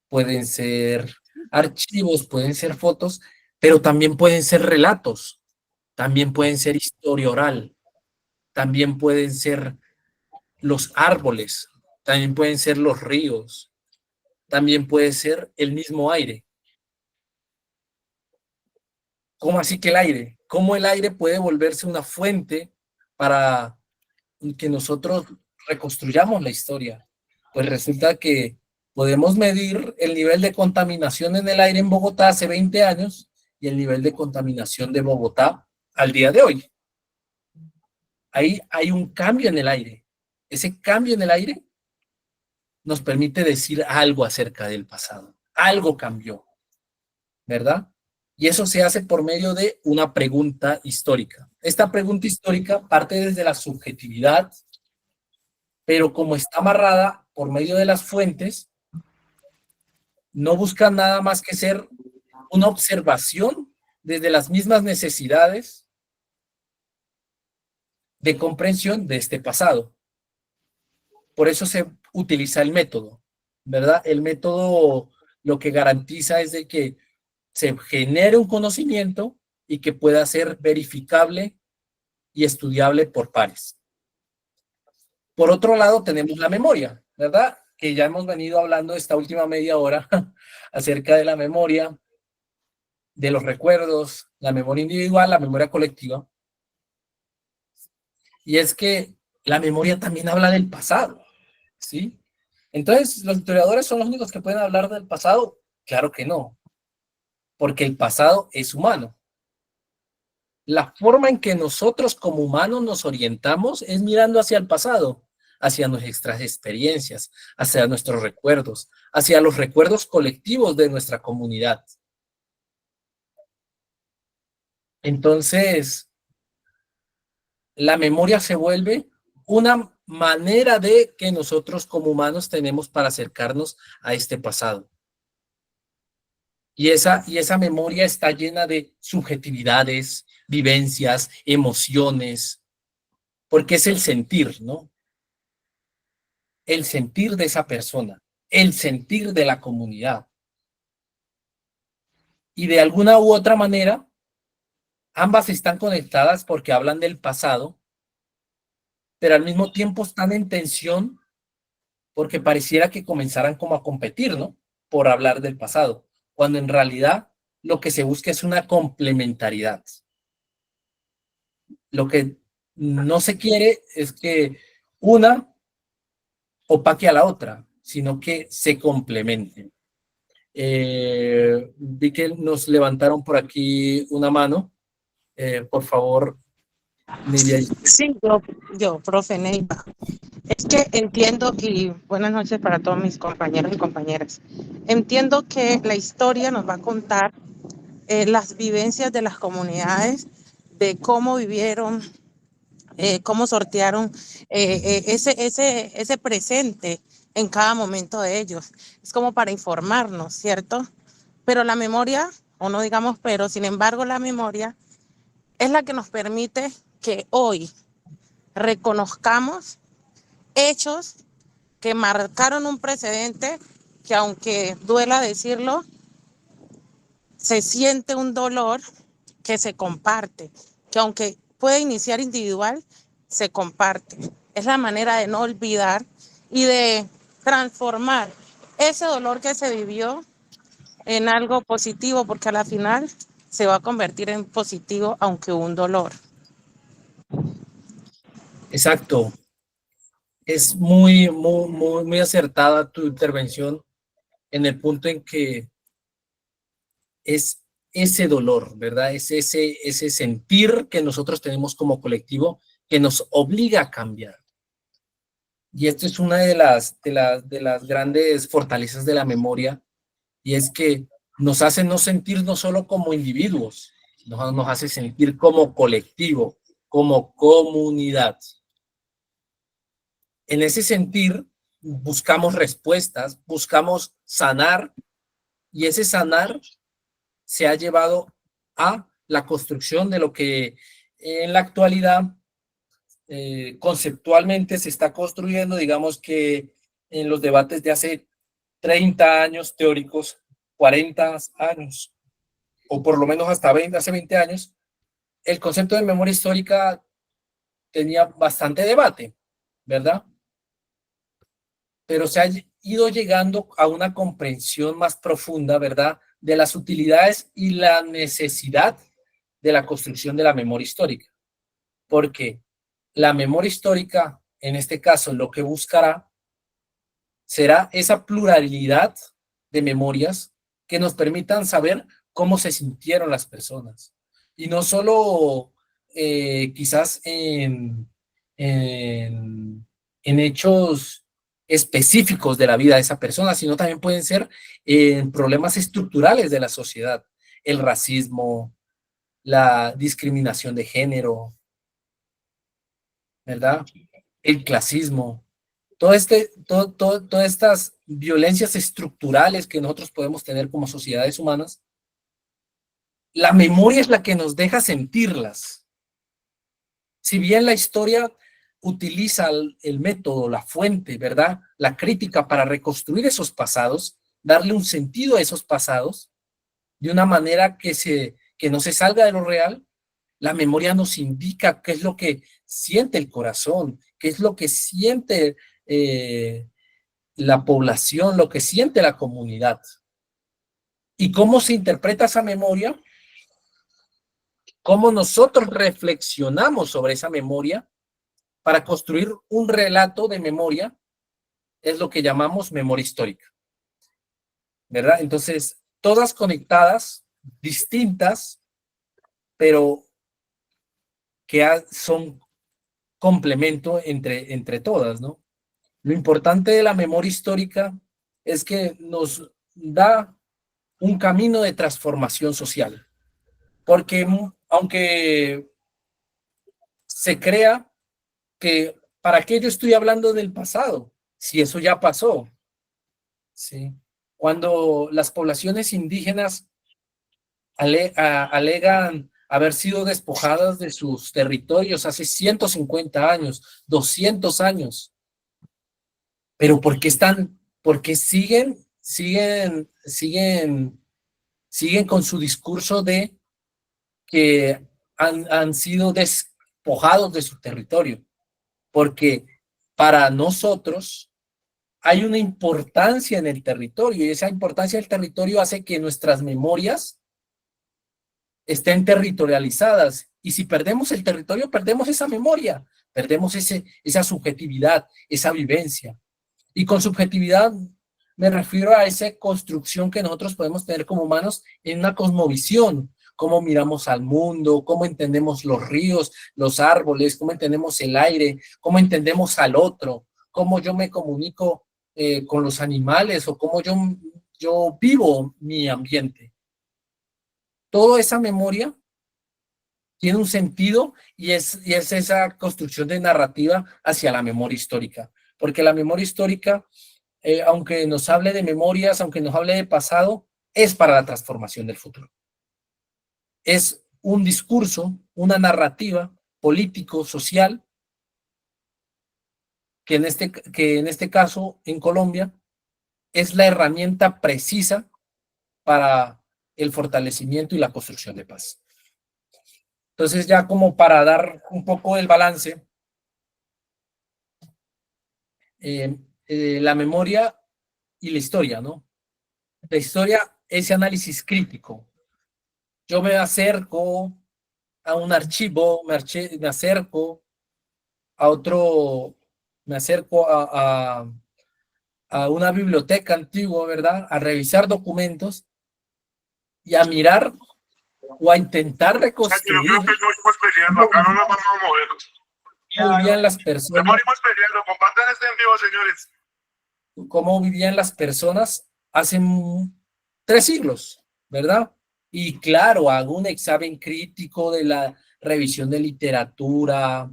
pueden ser archivos, pueden ser fotos, pero también pueden ser relatos, también pueden ser historia oral, también pueden ser los árboles, también pueden ser los ríos, también puede ser el mismo aire. ¿Cómo así que el aire? ¿Cómo el aire puede volverse una fuente para que nosotros reconstruyamos la historia? Pues resulta que podemos medir el nivel de contaminación en el aire en Bogotá hace 20 años y el nivel de contaminación de Bogotá al día de hoy. Ahí hay un cambio en el aire. Ese cambio en el aire nos permite decir algo acerca del pasado. Algo cambió, ¿verdad? Y eso se hace por medio de una pregunta histórica. Esta pregunta histórica parte desde la subjetividad, pero como está amarrada por medio de las fuentes, no busca nada más que ser una observación desde las mismas necesidades de comprensión de este pasado. Por eso se utiliza el método, ¿verdad? El método lo que garantiza es de que se genere un conocimiento y que pueda ser verificable y estudiable por pares. Por otro lado, tenemos la memoria, ¿verdad? Que ya hemos venido hablando esta última media hora acerca de la memoria, de los recuerdos, la memoria individual, la memoria colectiva. Y es que la memoria también habla del pasado, ¿sí? Entonces, ¿los historiadores son los únicos que pueden hablar del pasado? Claro que no, porque el pasado es humano. La forma en que nosotros como humanos nos orientamos es mirando hacia el pasado, hacia nuestras experiencias, hacia nuestros recuerdos, hacia los recuerdos colectivos de nuestra comunidad. Entonces, la memoria se vuelve una manera de que nosotros como humanos tenemos para acercarnos a este pasado. Y esa memoria está llena de subjetividades, vivencias, emociones, porque es el sentir, ¿no? El sentir de esa persona, el sentir de la comunidad. Y de alguna u otra manera, ambas están conectadas porque hablan del pasado, pero al mismo tiempo están en tensión porque pareciera que comenzaran como a competir, ¿no? Por hablar del pasado, cuando en realidad lo que se busca es una complementariedad. Lo que no se quiere es que una opaque a la otra, sino que se complementen. Vi que nos levantaron por aquí una mano. Por favor, Nidia. Sí, yo, profe Neiva. Es que entiendo, y buenas noches para todos mis compañeros y compañeras. Entiendo que la historia nos va a contar las vivencias de las comunidades, de cómo vivieron, cómo sortearon ese presente en cada momento de ellos. Es como para informarnos, ¿cierto? Pero la memoria, o no digamos pero, sin embargo, la memoria es la que nos permite que hoy reconozcamos hechos que marcaron un precedente que, aunque duela decirlo, se siente un dolor que se comparte, que aunque puede iniciar individual, se comparte. Es la manera de no olvidar y de transformar ese dolor que se vivió en algo positivo, porque a la final se va a convertir en positivo, aunque un dolor. Exacto. Es muy acertada tu intervención en el punto en que es ese dolor, ¿verdad? Es ese sentir que nosotros tenemos como colectivo que nos obliga a cambiar. Y esto es una de las grandes fortalezas de la memoria, y es que nos hace no sentirnos solo como individuos, nos hace sentir como colectivo, como comunidad. En ese sentir, buscamos respuestas, buscamos sanar, y ese sanar se ha llevado a la construcción de lo que en la actualidad conceptualmente se está construyendo, digamos que en los debates de hace 30 años teóricos, 40 años, o por lo menos hasta hace 20 años, el concepto de memoria histórica tenía bastante debate, ¿verdad? Pero se ha ido llegando a una comprensión más profunda, ¿verdad?, de las utilidades y la necesidad de la construcción de la memoria histórica. Porque la memoria histórica, en este caso, lo que buscará será esa pluralidad de memorias que nos permitan saber cómo se sintieron las personas. Y no solo quizás en hechos específicos de la vida de esa persona, sino también pueden ser problemas estructurales de la sociedad, el racismo, la discriminación de género, ¿verdad? El clasismo, todas estas violencias estructurales que nosotros podemos tener como sociedades humanas. La memoria es la que nos deja sentirlas. Si bien la historia utiliza el método, la fuente, ¿verdad?, la crítica para reconstruir esos pasados, darle un sentido a esos pasados, de una manera que no se salga de lo real, la memoria nos indica qué es lo que siente el corazón, qué es lo que siente la población, lo que siente la comunidad. ¿Y cómo se interpreta esa memoria? ¿Cómo nosotros reflexionamos sobre esa memoria para construir un relato de memoria? Es lo que llamamos memoria histórica, ¿verdad? Entonces, todas conectadas, distintas, pero que son complemento entre todas, ¿no? Lo importante de la memoria histórica es que nos da un camino de transformación social, porque aunque se crea que ¿para qué yo estoy hablando del pasado? Si eso ya pasó, ¿sí? Cuando las poblaciones indígenas alegan haber sido despojadas de sus territorios hace 150 años, 200 años, pero ¿por qué siguen con su discurso de que han sido despojados de su territorio? Porque para nosotros hay una importancia en el territorio, y esa importancia del territorio hace que nuestras memorias estén territorializadas, y si perdemos el territorio, perdemos esa memoria, perdemos esa subjetividad, esa vivencia. Y con subjetividad me refiero a esa construcción que nosotros podemos tener como humanos en una cosmovisión, cómo miramos al mundo, cómo entendemos los ríos, los árboles, cómo entendemos el aire, cómo entendemos al otro, cómo yo me comunico con los animales, o cómo yo vivo mi ambiente. Toda esa memoria tiene un sentido, y es esa construcción de narrativa hacia la memoria histórica. Porque la memoria histórica, aunque nos hable de memorias, aunque nos hable de pasado, es para la transformación del futuro. Es un discurso, una narrativa político, social, que en este caso, en Colombia, es la herramienta precisa para el fortalecimiento y la construcción de paz. Entonces, ya como para dar un poco el balance, la memoria y la historia, ¿no? La historia, ese análisis crítico. Yo me acerco a un archivo, me acerco a otro, me acerco a una biblioteca antigua, ¿verdad?, a revisar documentos y a mirar o a intentar reconstruir cómo vivían las personas. Cómo vivían las personas hace 3 siglos, ¿verdad? Y claro, hago un examen crítico de la revisión de literatura,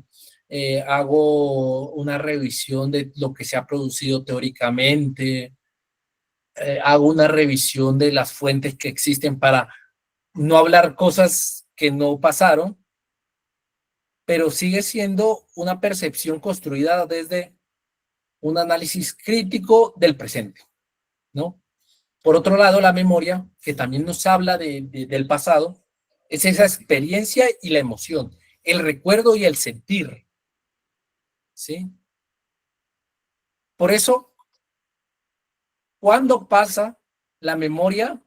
hago una revisión de lo que se ha producido teóricamente, hago una revisión de las fuentes que existen para no hablar cosas que no pasaron, pero sigue siendo una percepción construida desde un análisis crítico del presente, ¿no? Por otro lado, la memoria, que también nos habla del pasado, es esa experiencia y la emoción, el recuerdo y el sentir, ¿sí? Por eso, ¿cuándo pasa la memoria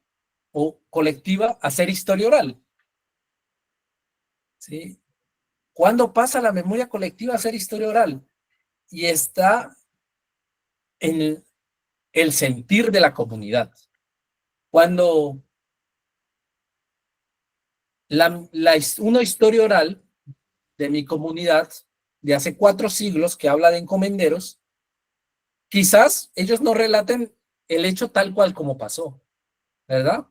o colectiva a ser historia oral? ¿Sí? ¿Cuándo pasa la memoria colectiva a ser historia oral? Y está en el sentir de la comunidad. Cuando una historia oral de mi comunidad de hace 4 siglos que habla de encomenderos, quizás ellos no relaten el hecho tal cual como pasó, ¿verdad?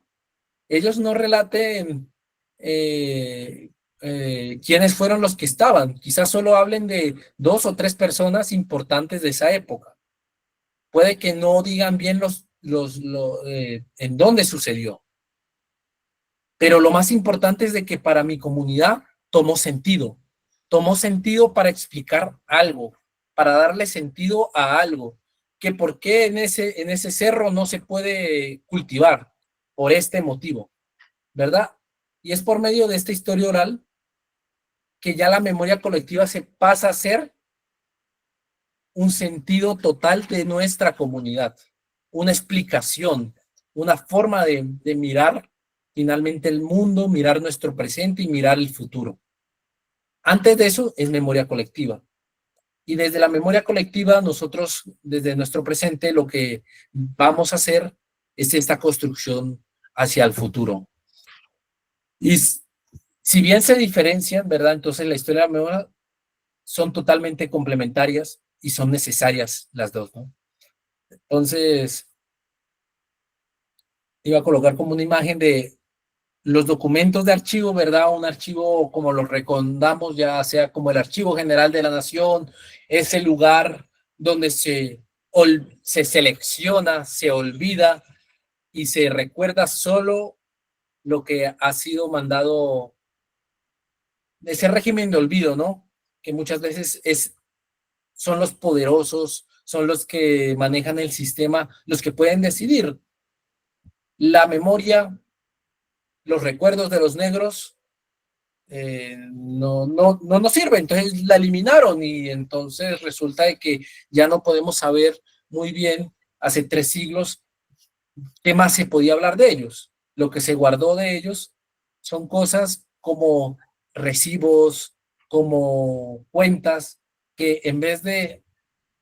Ellos no relaten quiénes fueron los que estaban, quizás solo hablen de 2 o 3 personas importantes de esa época. Puede que no digan bien en dónde sucedió. Pero lo más importante es de que para mi comunidad tomó sentido para explicar algo, para darle sentido a algo, que por qué en ese cerro no se puede cultivar, por este motivo, ¿verdad? Y es por medio de esta historia oral que ya la memoria colectiva se pasa a ser un sentido total de nuestra comunidad, una explicación, una forma de mirar finalmente el mundo, mirar nuestro presente y mirar el futuro. Antes de eso es memoria colectiva. Y desde la memoria colectiva, nosotros, desde nuestro presente, lo que vamos a hacer es esta construcción hacia el futuro. Y si bien se diferencian, ¿verdad? Entonces la historia y la memoria son totalmente complementarias y son necesarias las dos, ¿no? Entonces, iba a colocar como una imagen de los documentos de archivo, ¿verdad? Un archivo como lo recordamos, ya sea como el Archivo General de la Nación, es el lugar donde se selecciona, se olvida y se recuerda solo lo que ha sido mandado, ese régimen de olvido, ¿no? Que muchas veces son los poderosos, son los que manejan el sistema, los que pueden decidir. La memoria, los recuerdos de los negros no nos sirve, entonces la eliminaron y entonces resulta de que ya no podemos saber muy bien hace 3 siglos qué más se podía hablar de ellos. Lo que se guardó de ellos son cosas como recibos, como cuentas, que en vez de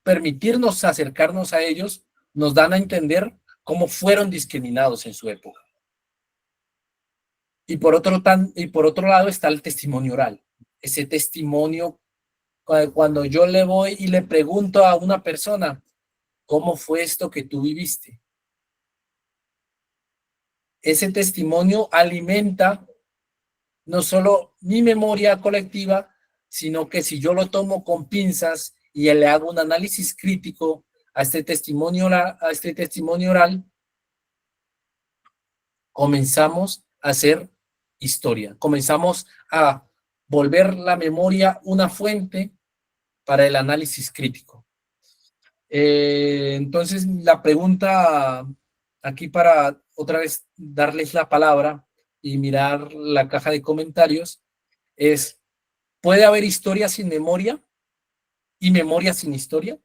permitirnos acercarnos a ellos, nos dan a entender cómo fueron discriminados en su época. Y por otro lado está el testimonio oral. Ese testimonio, cuando yo le voy y le pregunto a una persona, ¿cómo fue esto que tú viviste? Ese testimonio alimenta no solo mi memoria colectiva, sino que si yo lo tomo con pinzas y le hago un análisis crítico a este testimonio oral, comenzamos a hacer historia, comenzamos a volver la memoria una fuente para el análisis crítico. Entonces, la pregunta aquí para otra vez darles la palabra y mirar la caja de comentarios es, ¿puede haber historia sin memoria y memoria sin historia?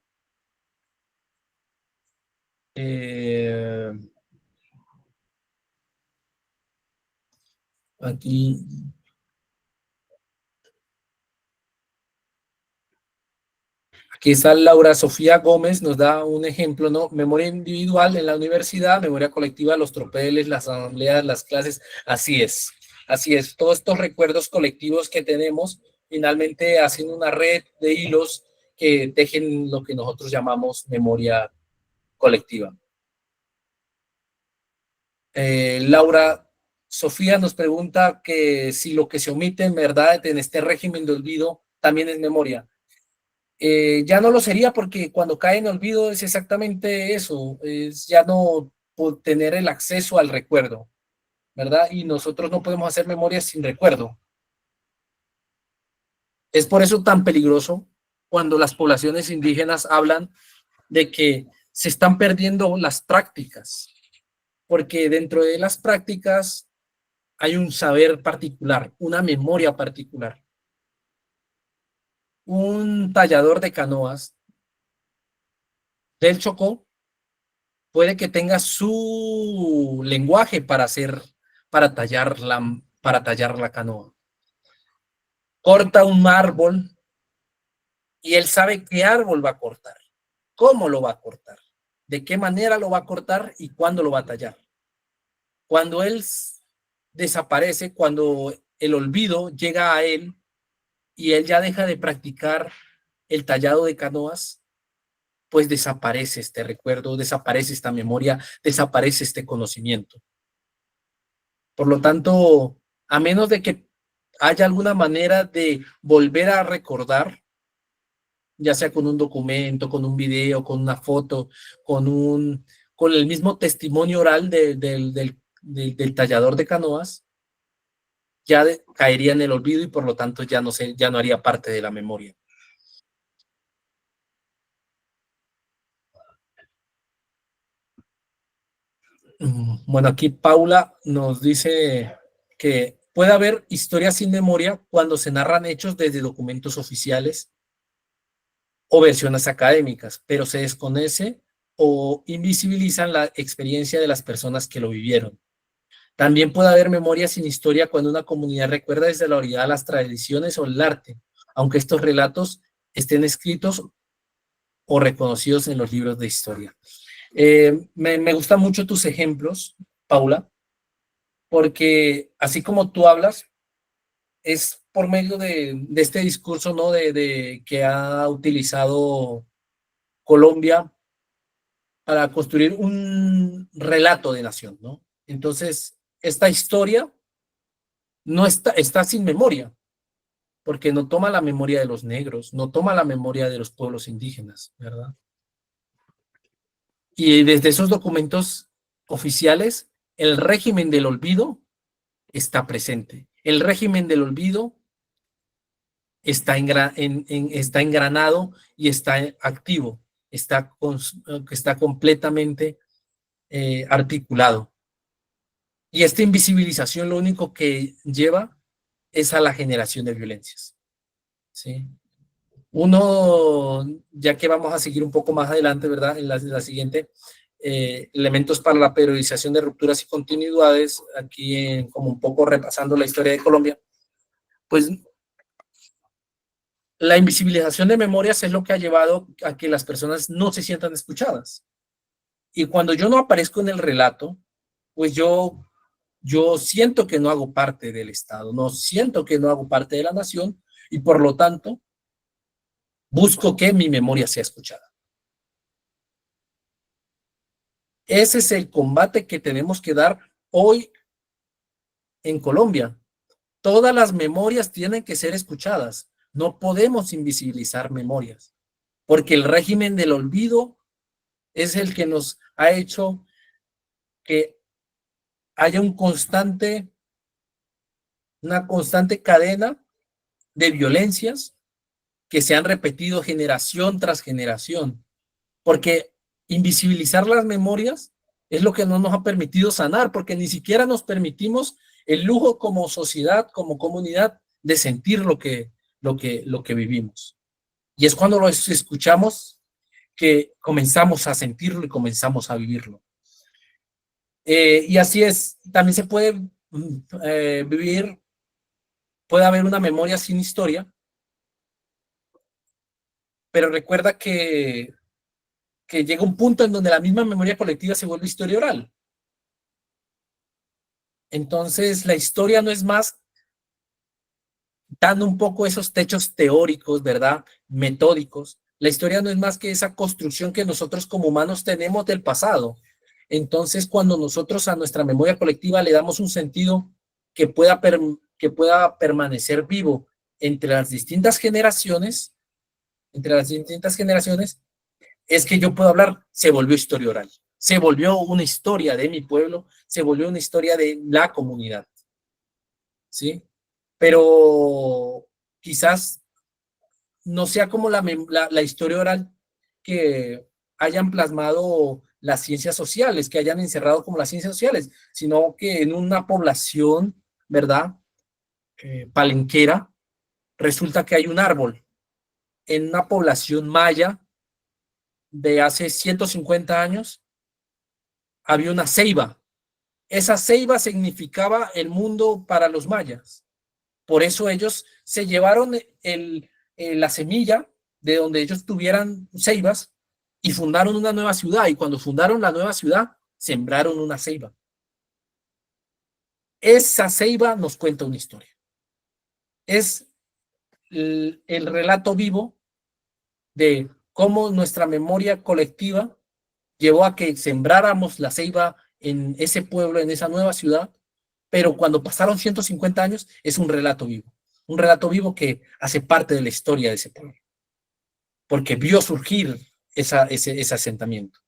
Aquí está Laura Sofía Gómez, nos da un ejemplo, ¿no? Memoria individual en la universidad, memoria colectiva, los tropeles, las asambleas, las clases, así es. Todos estos recuerdos colectivos que tenemos finalmente hacen una red de hilos que tejen lo que nosotros llamamos memoria colectiva. Laura Sofía nos pregunta que si lo que se omite en verdad en este régimen de olvido también es memoria. Ya no lo sería porque cuando cae en olvido es exactamente eso, es ya no tener el acceso al recuerdo, ¿verdad? Y nosotros no podemos hacer memoria sin recuerdo. Es por eso tan peligroso cuando las poblaciones indígenas hablan de que se están perdiendo las prácticas, porque dentro de las prácticas hay un saber particular, una memoria particular. Un tallador de canoas del Chocó puede que tenga su lenguaje para tallar la canoa. Corta un árbol y él sabe qué árbol va a cortar, cómo lo va a cortar, de qué manera lo va a cortar y cuándo lo va a tallar. Cuando él desaparece, cuando el olvido llega a él y él ya deja de practicar el tallado de canoas, pues desaparece este recuerdo, desaparece esta memoria, desaparece este conocimiento. Por lo tanto, a menos de que haya alguna manera de volver a recordar, ya sea con un documento, con un video, con una foto, con el mismo testimonio oral del tallador de canoas, ya caería en el olvido y por lo tanto ya no haría parte de la memoria. Bueno, aquí Paula nos dice que puede haber historias sin memoria cuando se narran hechos desde documentos oficiales o versiones académicas, pero se desconoce o invisibilizan la experiencia de las personas que lo vivieron. También puede haber memoria sin historia cuando una comunidad recuerda desde la oralidad las tradiciones o el arte, aunque estos relatos estén escritos o reconocidos en los libros de historia. Me gustan mucho tus ejemplos, Paula, porque así como tú hablas, es por medio de este discurso, ¿no? Que ha utilizado Colombia para construir un relato de nación, ¿no? Entonces, esta historia no está sin memoria, porque no toma la memoria de los negros, no toma la memoria de los pueblos indígenas, ¿verdad? Y desde esos documentos oficiales, el régimen del olvido está presente. El régimen del olvido está engranado y está activo, está completamente articulado. Y esta invisibilización lo único que lleva es a la generación de violencias, ¿sí? Uno, ya que vamos a seguir un poco más adelante, ¿verdad? En la siguiente, elementos para la periodización de rupturas y continuidades, aquí como un poco repasando la historia de Colombia, pues la invisibilización de memorias es lo que ha llevado a que las personas no se sientan escuchadas. Y cuando yo no aparezco en el relato, pues yo siento que no hago parte del Estado, no siento que no hago parte de la nación y por lo tanto busco que mi memoria sea escuchada. Ese es el combate que tenemos que dar hoy en Colombia. Todas las memorias tienen que ser escuchadas. No podemos invisibilizar memorias, porque el régimen del olvido es el que nos ha hecho que haya una constante cadena de violencias que se han repetido generación tras generación, porque invisibilizar las memorias es lo que no nos ha permitido sanar, porque ni siquiera nos permitimos el lujo como sociedad, como comunidad, de sentir lo que vivimos. Y es cuando lo escuchamos que comenzamos a sentirlo y comenzamos a vivirlo. Y así es, también se puede vivir, puede haber una memoria sin historia, pero recuerda que llega un punto en donde la misma memoria colectiva se vuelve historia oral. Entonces, la historia no es más dando un poco esos techos teóricos, ¿verdad? Metódicos. La historia no es más que esa construcción que nosotros como humanos tenemos del pasado. Entonces, cuando nosotros a nuestra memoria colectiva le damos un sentido que pueda permanecer vivo entre las distintas generaciones, es que yo puedo hablar, se volvió historia oral, se volvió una historia de mi pueblo, se volvió una historia de la comunidad, ¿sí? Pero quizás no sea como la historia oral que hayan plasmado las ciencias sociales, que hayan encerrado como las ciencias sociales, sino que en una población, ¿verdad? Palenquera, resulta que hay un árbol. En una población maya de hace 150 años, había una ceiba. Esa ceiba significaba el mundo para los mayas. Por eso ellos se llevaron la semilla de donde ellos tuvieran ceibas y fundaron una nueva ciudad. Y cuando fundaron la nueva ciudad, sembraron una ceiba. Esa ceiba nos cuenta una historia. Es el relato vivo de cómo nuestra memoria colectiva llevó a que sembráramos la ceiba en ese pueblo, en esa nueva ciudad, pero cuando pasaron 150 años es un relato vivo que hace parte de la historia de ese pueblo, porque vio surgir ese asentamiento.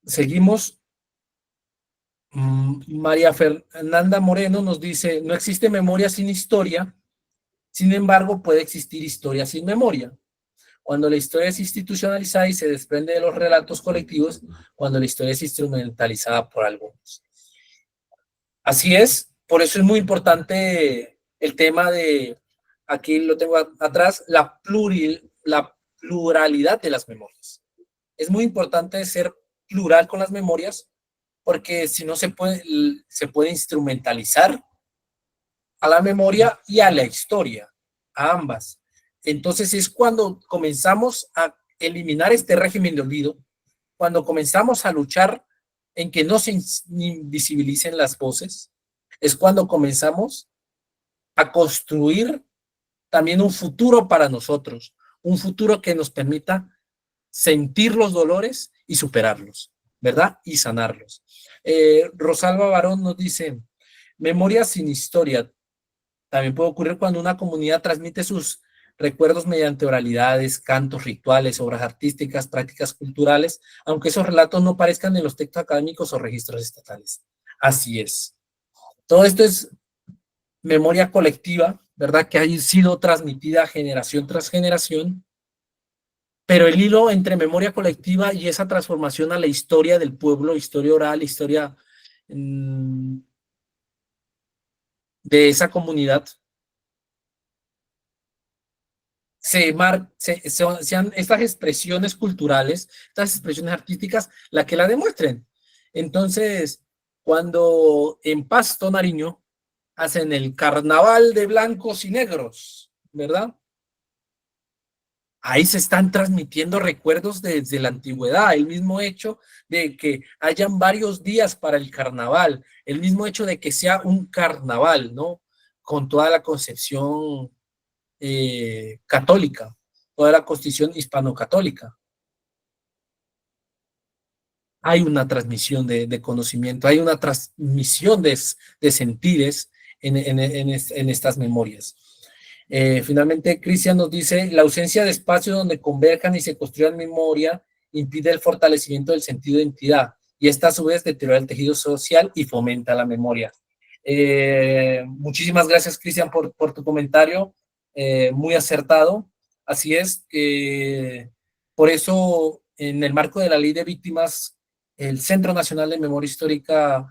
Seguimos. María Fernanda Moreno nos dice, no existe memoria sin historia, sin embargo puede existir historia sin memoria. Cuando la historia es institucionalizada y se desprende de los relatos colectivos, cuando la historia es instrumentalizada por algunos. Así es, por eso es muy importante el tema de, aquí lo tengo atrás, la pluralidad de las memorias. Es muy importante ser plural con las memorias, porque si no se puede instrumentalizar a la memoria y a la historia, a ambas. Entonces es cuando comenzamos a eliminar este régimen de olvido, cuando comenzamos a luchar en que no se invisibilicen las voces, es cuando comenzamos a construir también un futuro para nosotros, un futuro que nos permita sentir los dolores y superarlos, ¿verdad? Y sanarlos. Rosalba Barón nos dice, memoria sin historia. También puede ocurrir cuando una comunidad transmite sus recuerdos mediante oralidades, cantos, rituales, obras artísticas, prácticas culturales, aunque esos relatos no aparezcan en los textos académicos o registros estatales. Así es. Todo esto es memoria colectiva, ¿verdad? Que ha sido transmitida generación tras generación, pero el hilo entre memoria colectiva y esa transformación a la historia del pueblo, historia oral, historia de esa comunidad, sean estas expresiones culturales, estas expresiones artísticas, las que la demuestren. Entonces, cuando en Pasto, Nariño, hacen el carnaval de blancos y negros, ¿verdad? Ahí se están transmitiendo recuerdos desde la antigüedad, el mismo hecho de que hayan varios días para el carnaval, el mismo hecho de que sea un carnaval, ¿no? Con toda la concepción católica, toda la constitución hispano-católica. Hay una transmisión de conocimiento, hay una transmisión de sentires en estas memorias. Finalmente, Cristian nos dice, la ausencia de espacios donde converjan y se construyan memoria impide el fortalecimiento del sentido de identidad y esta a su vez deteriora el tejido social y fomenta la memoria. Muchísimas gracias, Cristian, por tu comentario, muy acertado. Así es, por eso en el marco de la Ley de Víctimas, el Centro Nacional de Memoria Histórica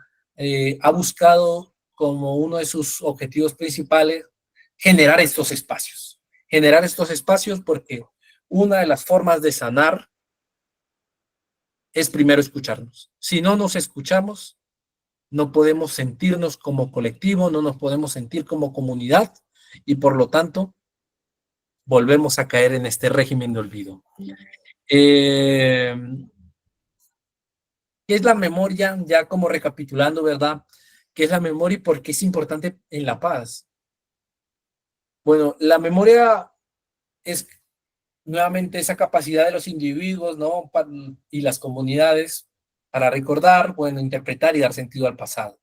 ha buscado como uno de sus objetivos principales generar estos espacios porque una de las formas de sanar es primero escucharnos. Si no nos escuchamos, no podemos sentirnos como colectivo, no nos podemos sentir como comunidad y por lo tanto volvemos a caer en este régimen de olvido. ¿Qué es la memoria? Ya como recapitulando, ¿verdad? ¿Qué es la memoria y por qué es importante en la paz? Bueno, la memoria es nuevamente esa capacidad de los individuos, ¿no? Y las comunidades para recordar, bueno, interpretar y dar sentido al pasado.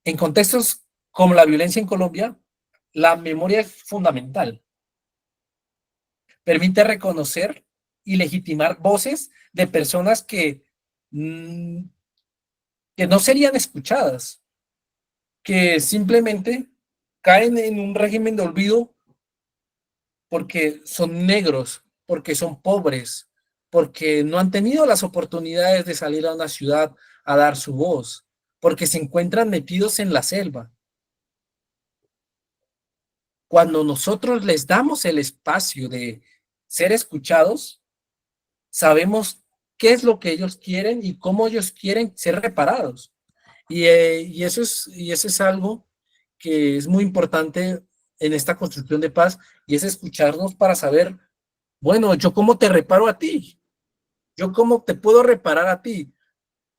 En contextos como la violencia en Colombia, la memoria es fundamental. Permite reconocer y legitimar voces de personas que no serían escuchadas, que simplemente caen en un régimen de olvido porque son negros, porque son pobres, porque no han tenido las oportunidades de salir a una ciudad a dar su voz, porque se encuentran metidos en la selva. Cuando nosotros les damos el espacio de ser escuchados, sabemos qué es lo que ellos quieren y cómo ellos quieren ser reparados. Y eso es algo que es muy importante en esta construcción de paz, y es escucharnos para saber, bueno, yo cómo te reparo a ti, yo cómo te puedo reparar a ti.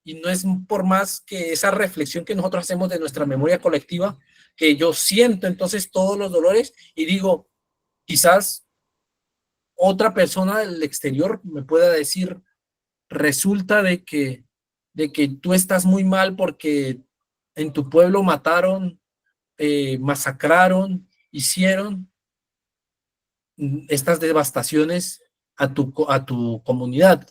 Y no es por más que esa reflexión que nosotros hacemos de nuestra memoria colectiva, que yo siento entonces todos los dolores y digo, quizás otra persona del exterior me pueda decir, resulta de que tú estás muy mal porque en tu pueblo mataron, masacraron, hicieron estas devastaciones a tu comunidad.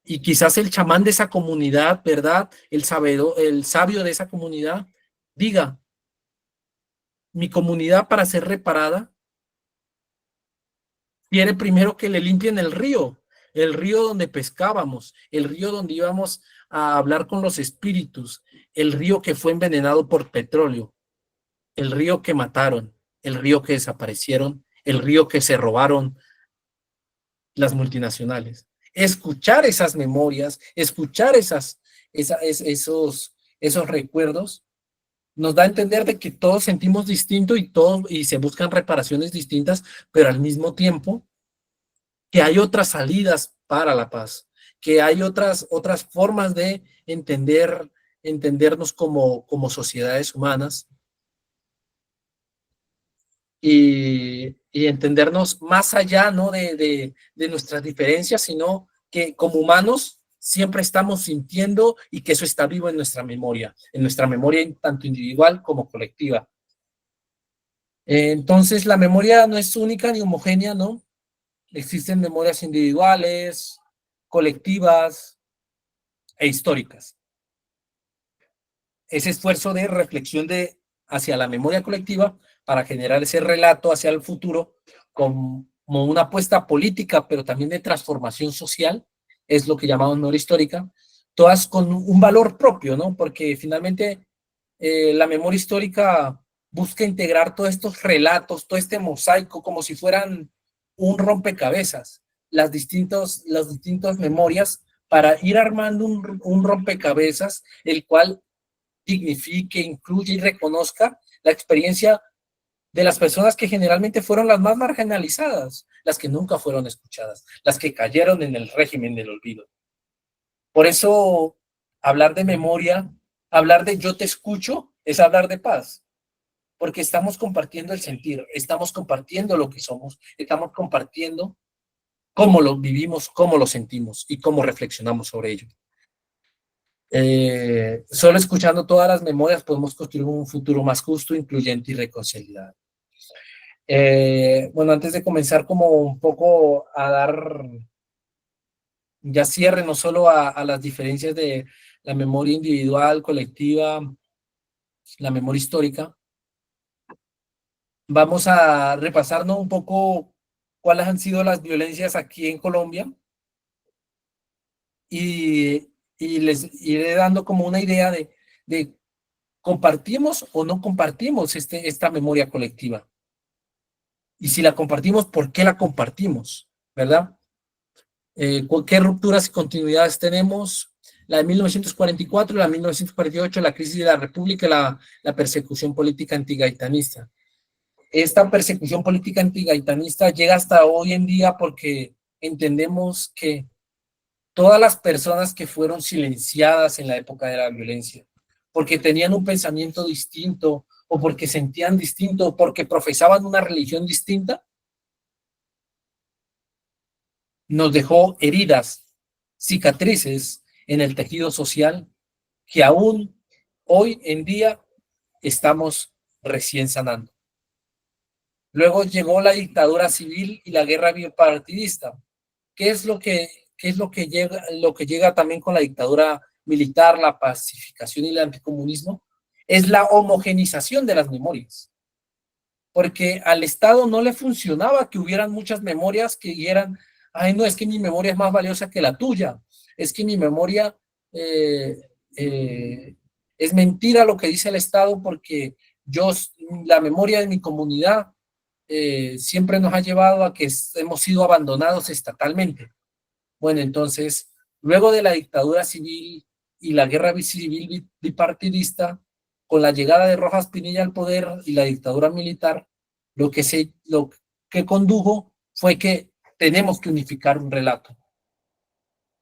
Y quizás el chamán de esa comunidad, ¿verdad? El sabio de esa comunidad diga, mi comunidad para ser reparada quiere primero que le limpien el río donde pescábamos, el río donde íbamos a hablar con los espíritus, el río que fue envenenado por petróleo, el río que mataron, el río que desaparecieron, el río que se robaron las multinacionales. Escuchar esas memorias, escuchar esos recuerdos, nos da a entender de que todos sentimos distinto y se buscan reparaciones distintas, pero al mismo tiempo que hay otras salidas para la paz, que hay otras formas de entendernos como sociedades humanas y entendernos más allá, ¿no? de nuestras diferencias, sino que como humanos siempre estamos sintiendo y que eso está vivo en nuestra memoria tanto individual como colectiva. Entonces la memoria no es única ni homogénea, ¿no? Existen memorias individuales, colectivas e históricas. Ese esfuerzo de reflexión hacia la memoria colectiva para generar ese relato hacia el futuro como una apuesta política, pero también de transformación social, es lo que llamamos memoria histórica, todas con un valor propio, ¿no? Porque finalmente la memoria histórica busca integrar todos estos relatos, todo este mosaico, como si fueran un rompecabezas, las distintas memorias, para ir armando un rompecabezas, el cual dignifique, incluya y reconozca la experiencia de las personas que generalmente fueron las más marginalizadas, las que nunca fueron escuchadas, las que cayeron en el régimen del olvido. Por eso, hablar de memoria, hablar de yo te escucho, es hablar de paz, porque estamos compartiendo el sentir, estamos compartiendo lo que somos, estamos compartiendo cómo lo vivimos, cómo lo sentimos y cómo reflexionamos sobre ello. Solo escuchando todas las memorias podemos construir un futuro más justo, incluyente y reconciliado. Bueno, antes de comenzar como un poco a dar ya cierre no solo a las diferencias de la memoria individual, colectiva, la memoria histórica, vamos a repasarnos un poco cuáles han sido las violencias aquí en Colombia y les iré dando como una idea de compartimos o no compartimos esta memoria colectiva. Y si la compartimos, ¿por qué la compartimos? ¿Verdad? ¿Qué rupturas y continuidades tenemos? La de 1944, la de 1948, la crisis de la República, la persecución política antigaitanista. Esta persecución política antigaitanista llega hasta hoy en día porque entendemos que todas las personas que fueron silenciadas en la época de la violencia, porque tenían un pensamiento distinto, o porque sentían distinto, o porque profesaban una religión distinta, nos dejó heridas, cicatrices en el tejido social que aún hoy en día estamos recién sanando. Luego llegó la dictadura civil y la guerra bipartidista. ¿Qué es lo que llega también con la dictadura militar, la pacificación y el anticomunismo? Es la homogenización de las memorias. Porque al Estado no le funcionaba que hubieran muchas memorias que dijeran, ay, no, es que mi memoria es más valiosa que la tuya, es que mi memoria es mentira lo que dice el Estado porque la memoria de mi comunidad siempre nos ha llevado a que hemos sido abandonados estatalmente. Bueno, entonces, luego de la dictadura civil y la guerra civil bipartidista, con la llegada de Rojas Pinilla al poder y la dictadura militar, lo que condujo fue que tenemos que unificar un relato.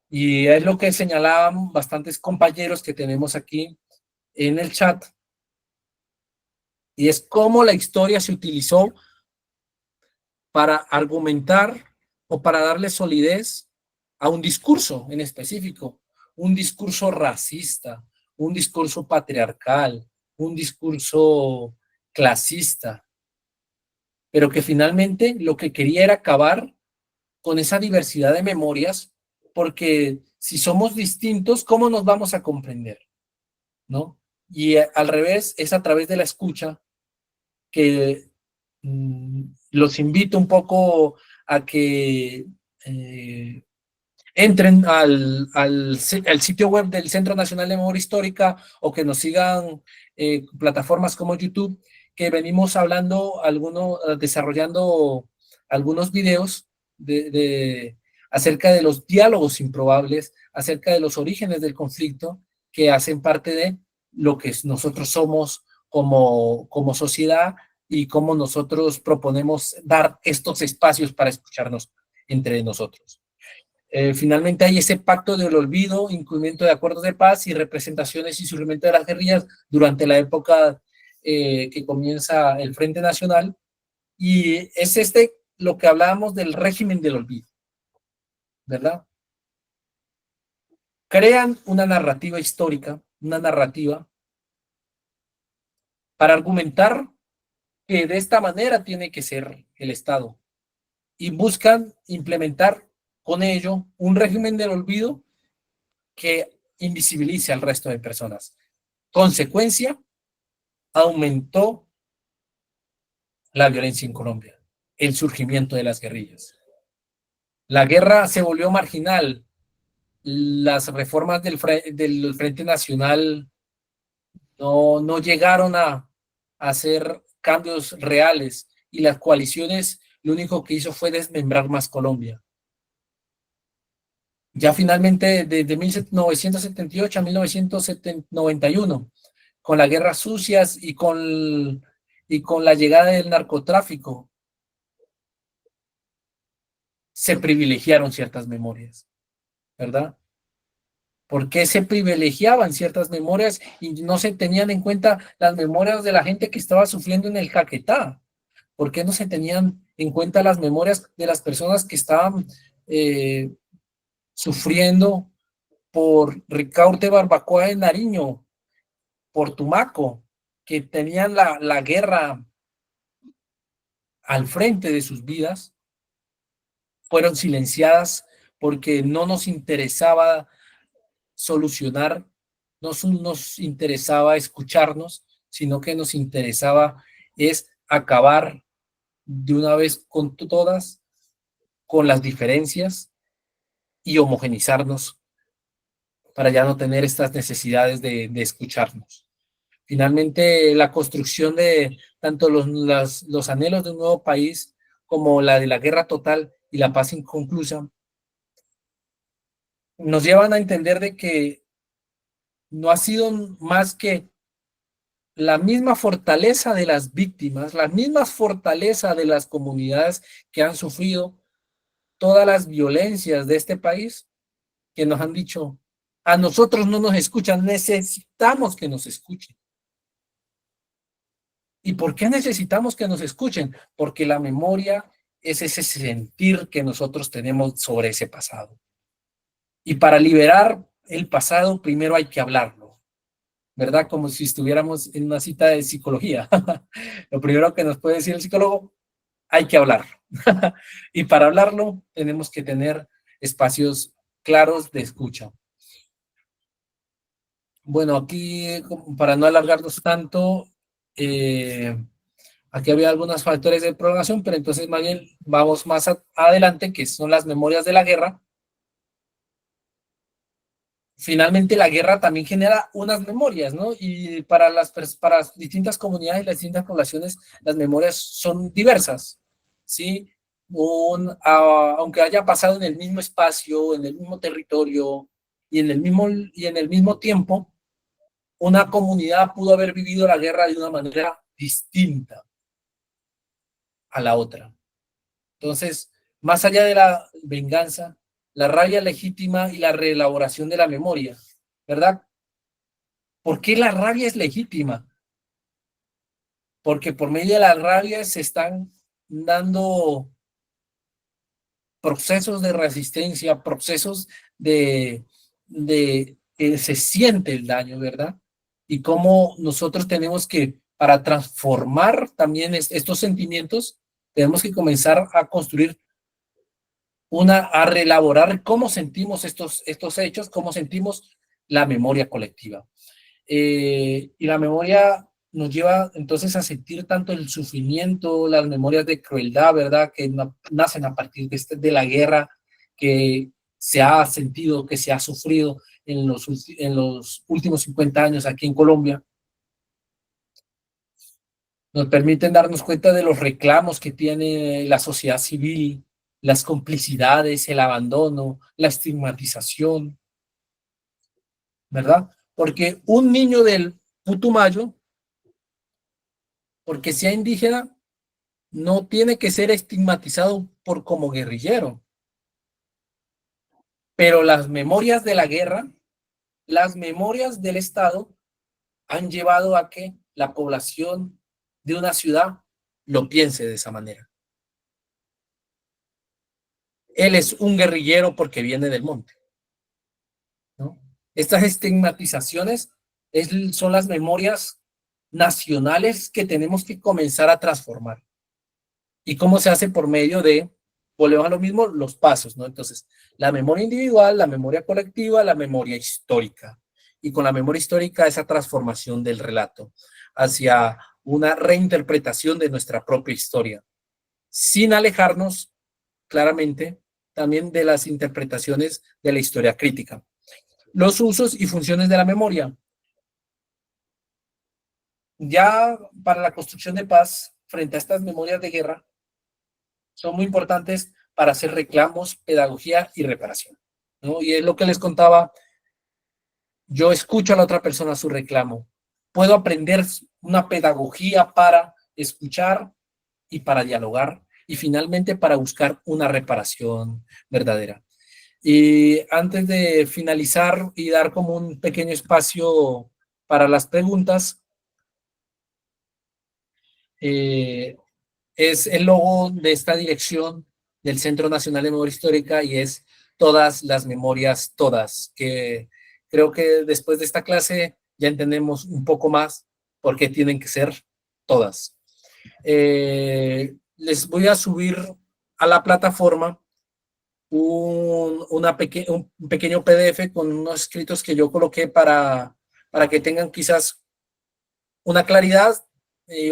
Y es lo que señalaban bastantes compañeros que tenemos aquí en el chat. Y es cómo la historia se utilizó para argumentar o para darle solidez a un discurso en específico, un discurso racista, un discurso patriarcal, un discurso clasista, pero que finalmente lo que quería era acabar con esa diversidad de memorias, porque si somos distintos, ¿cómo nos vamos a comprender? ¿No? Y al revés, es a través de la escucha que los invito un poco a que entren al sitio web del Centro Nacional de Memoria Histórica o que nos sigan plataformas como YouTube, que venimos hablando, desarrollando algunos videos acerca de los diálogos improbables, acerca de los orígenes del conflicto que hacen parte de lo que nosotros somos como sociedad y cómo nosotros proponemos dar estos espacios para escucharnos entre nosotros. Finalmente hay ese pacto del olvido, incumplimiento de acuerdos de paz y representaciones y surgimiento de las guerrillas durante la época que comienza el Frente Nacional, y es lo que hablábamos del régimen del olvido, ¿verdad? Crean una narrativa histórica, una narrativa para argumentar que de esta manera tiene que ser el Estado, y buscan implementar con ello un régimen del olvido que invisibilice al resto de personas. Consecuencia, aumentó la violencia en Colombia, el surgimiento de las guerrillas. La guerra se volvió marginal, las reformas del Frente Nacional no llegaron a hacer cambios reales, y las coaliciones lo único que hizo fue desmembrar más Colombia. Ya finalmente, desde 1978 a 1991, con las guerras sucias y con la llegada del narcotráfico, se privilegiaron ciertas memorias, ¿verdad? ¿Por qué se privilegiaban ciertas memorias y no se tenían en cuenta las memorias de la gente que estaba sufriendo en el Caquetá? ¿Por qué no se tenían en cuenta las memorias de las personas que estaban sufriendo por Ricaurte Barbacoa de Nariño, por Tumaco, que tenían la guerra al frente de sus vidas? Fueron silenciadas porque no nos interesaba solucionar, no nos interesaba escucharnos, sino que nos interesaba es acabar de una vez con todas, con las diferencias, y homogenizarnos para ya no tener estas necesidades de escucharnos. Finalmente, la construcción de tanto los anhelos de un nuevo país como la de la guerra total y la paz inconclusa nos llevan a entender de que no ha sido más que la misma fortaleza de las víctimas, la misma fortaleza de las comunidades que han sufrido todas las violencias de este país, que nos han dicho, a nosotros no nos escuchan, necesitamos que nos escuchen. ¿Y por qué necesitamos que nos escuchen? Porque la memoria es ese sentir que nosotros tenemos sobre ese pasado. Y para liberar el pasado, primero hay que hablarlo, ¿verdad? Como si estuviéramos en una cita de psicología. Lo primero que nos puede decir el psicólogo, hay que hablarlo. Y para hablarlo, tenemos que tener espacios claros de escucha. Bueno, aquí, para no alargarnos tanto, aquí había algunos factores de programación, pero entonces más bien vamos más adelante, que son las memorias de la guerra. Finalmente la guerra también genera unas memorias, ¿no? Y para las distintas comunidades y las distintas poblaciones, las memorias son diversas, ¿sí? Aunque haya pasado en el mismo espacio, en el mismo territorio y en el mismo tiempo, una comunidad pudo haber vivido la guerra de una manera distinta a la otra. Entonces, más allá de la venganza, la rabia legítima y la reelaboración de la memoria, ¿verdad? ¿Por qué la rabia es legítima? Porque por medio de la rabia se están dando procesos de resistencia, procesos de que se siente el daño, ¿verdad? Y cómo nosotros tenemos que, para transformar también estos sentimientos, tenemos que comenzar a construir a reelaborar cómo sentimos estos hechos, cómo sentimos la memoria colectiva. Y la memoria nos lleva entonces a sentir tanto el sufrimiento, las memorias de crueldad, ¿verdad? Que nacen a partir de la guerra que se ha sentido, que se ha sufrido en los últimos 50 años aquí en Colombia. Nos permiten darnos cuenta de los reclamos que tiene la sociedad civil, las complicidades, el abandono, la estigmatización, ¿verdad? Porque un niño del Putumayo, porque sea indígena, no tiene que ser estigmatizado como guerrillero. Pero las memorias de la guerra, las memorias del Estado, han llevado a que la población de una ciudad lo piense de esa manera. Él es un guerrillero porque viene del monte, ¿no? Estas estigmatizaciones son las memorias nacionales que tenemos que comenzar a transformar. ¿Y cómo se hace? Por medio de, volvemos a lo mismo, los pasos, ¿no? Entonces, la memoria individual, la memoria colectiva, la memoria histórica. Y con la memoria histórica, esa transformación del relato hacia una reinterpretación de nuestra propia historia, sin alejarnos claramente también de las interpretaciones de la historia crítica. Los usos y funciones de la memoria. Ya para la construcción de paz, frente a estas memorias de guerra, son muy importantes para hacer reclamos, pedagogía y reparación, ¿no? Y es lo que les contaba, yo escucho a la otra persona su reclamo, puedo aprender una pedagogía para escuchar y para dialogar y finalmente para buscar una reparación verdadera. Y antes de finalizar y dar como un pequeño espacio para las preguntas, es el logo de esta dirección del Centro Nacional de Memoria Histórica y es todas las memorias, todas, que creo que después de esta clase ya entendemos un poco más por qué tienen que ser todas. Les voy a subir a la plataforma un pequeño PDF con unos escritos que yo coloqué para que tengan quizás una claridad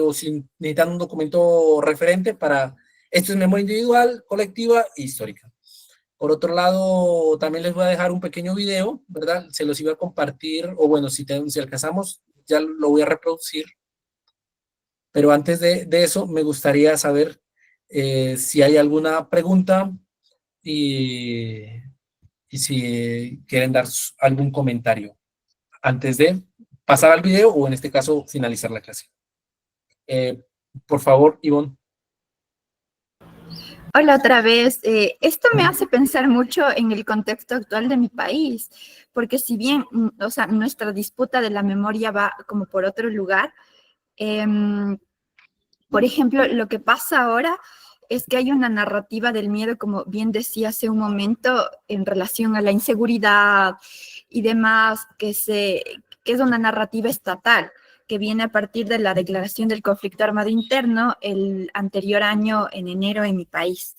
o si necesitan un documento referente para esto es memoria individual, colectiva e histórica. Por otro lado, también les voy a dejar un pequeño video, ¿verdad? Se los iba a compartir, o bueno, si alcanzamos, ya lo voy a reproducir. Pero antes de eso, me gustaría saber si hay alguna pregunta y si quieren dar algún comentario antes de pasar al video o en este caso finalizar la clase. Por favor, Ivonne. Hola otra vez. Esto me hace pensar mucho en el contexto actual de mi país, porque si bien, o sea, nuestra disputa de la memoria va como por otro lugar, por ejemplo, lo que pasa ahora es que hay una narrativa del miedo, como bien decía hace un momento, en relación a la inseguridad y demás, que es una narrativa estatal, que viene a partir de la declaración del conflicto armado interno el anterior año, en enero, en mi país.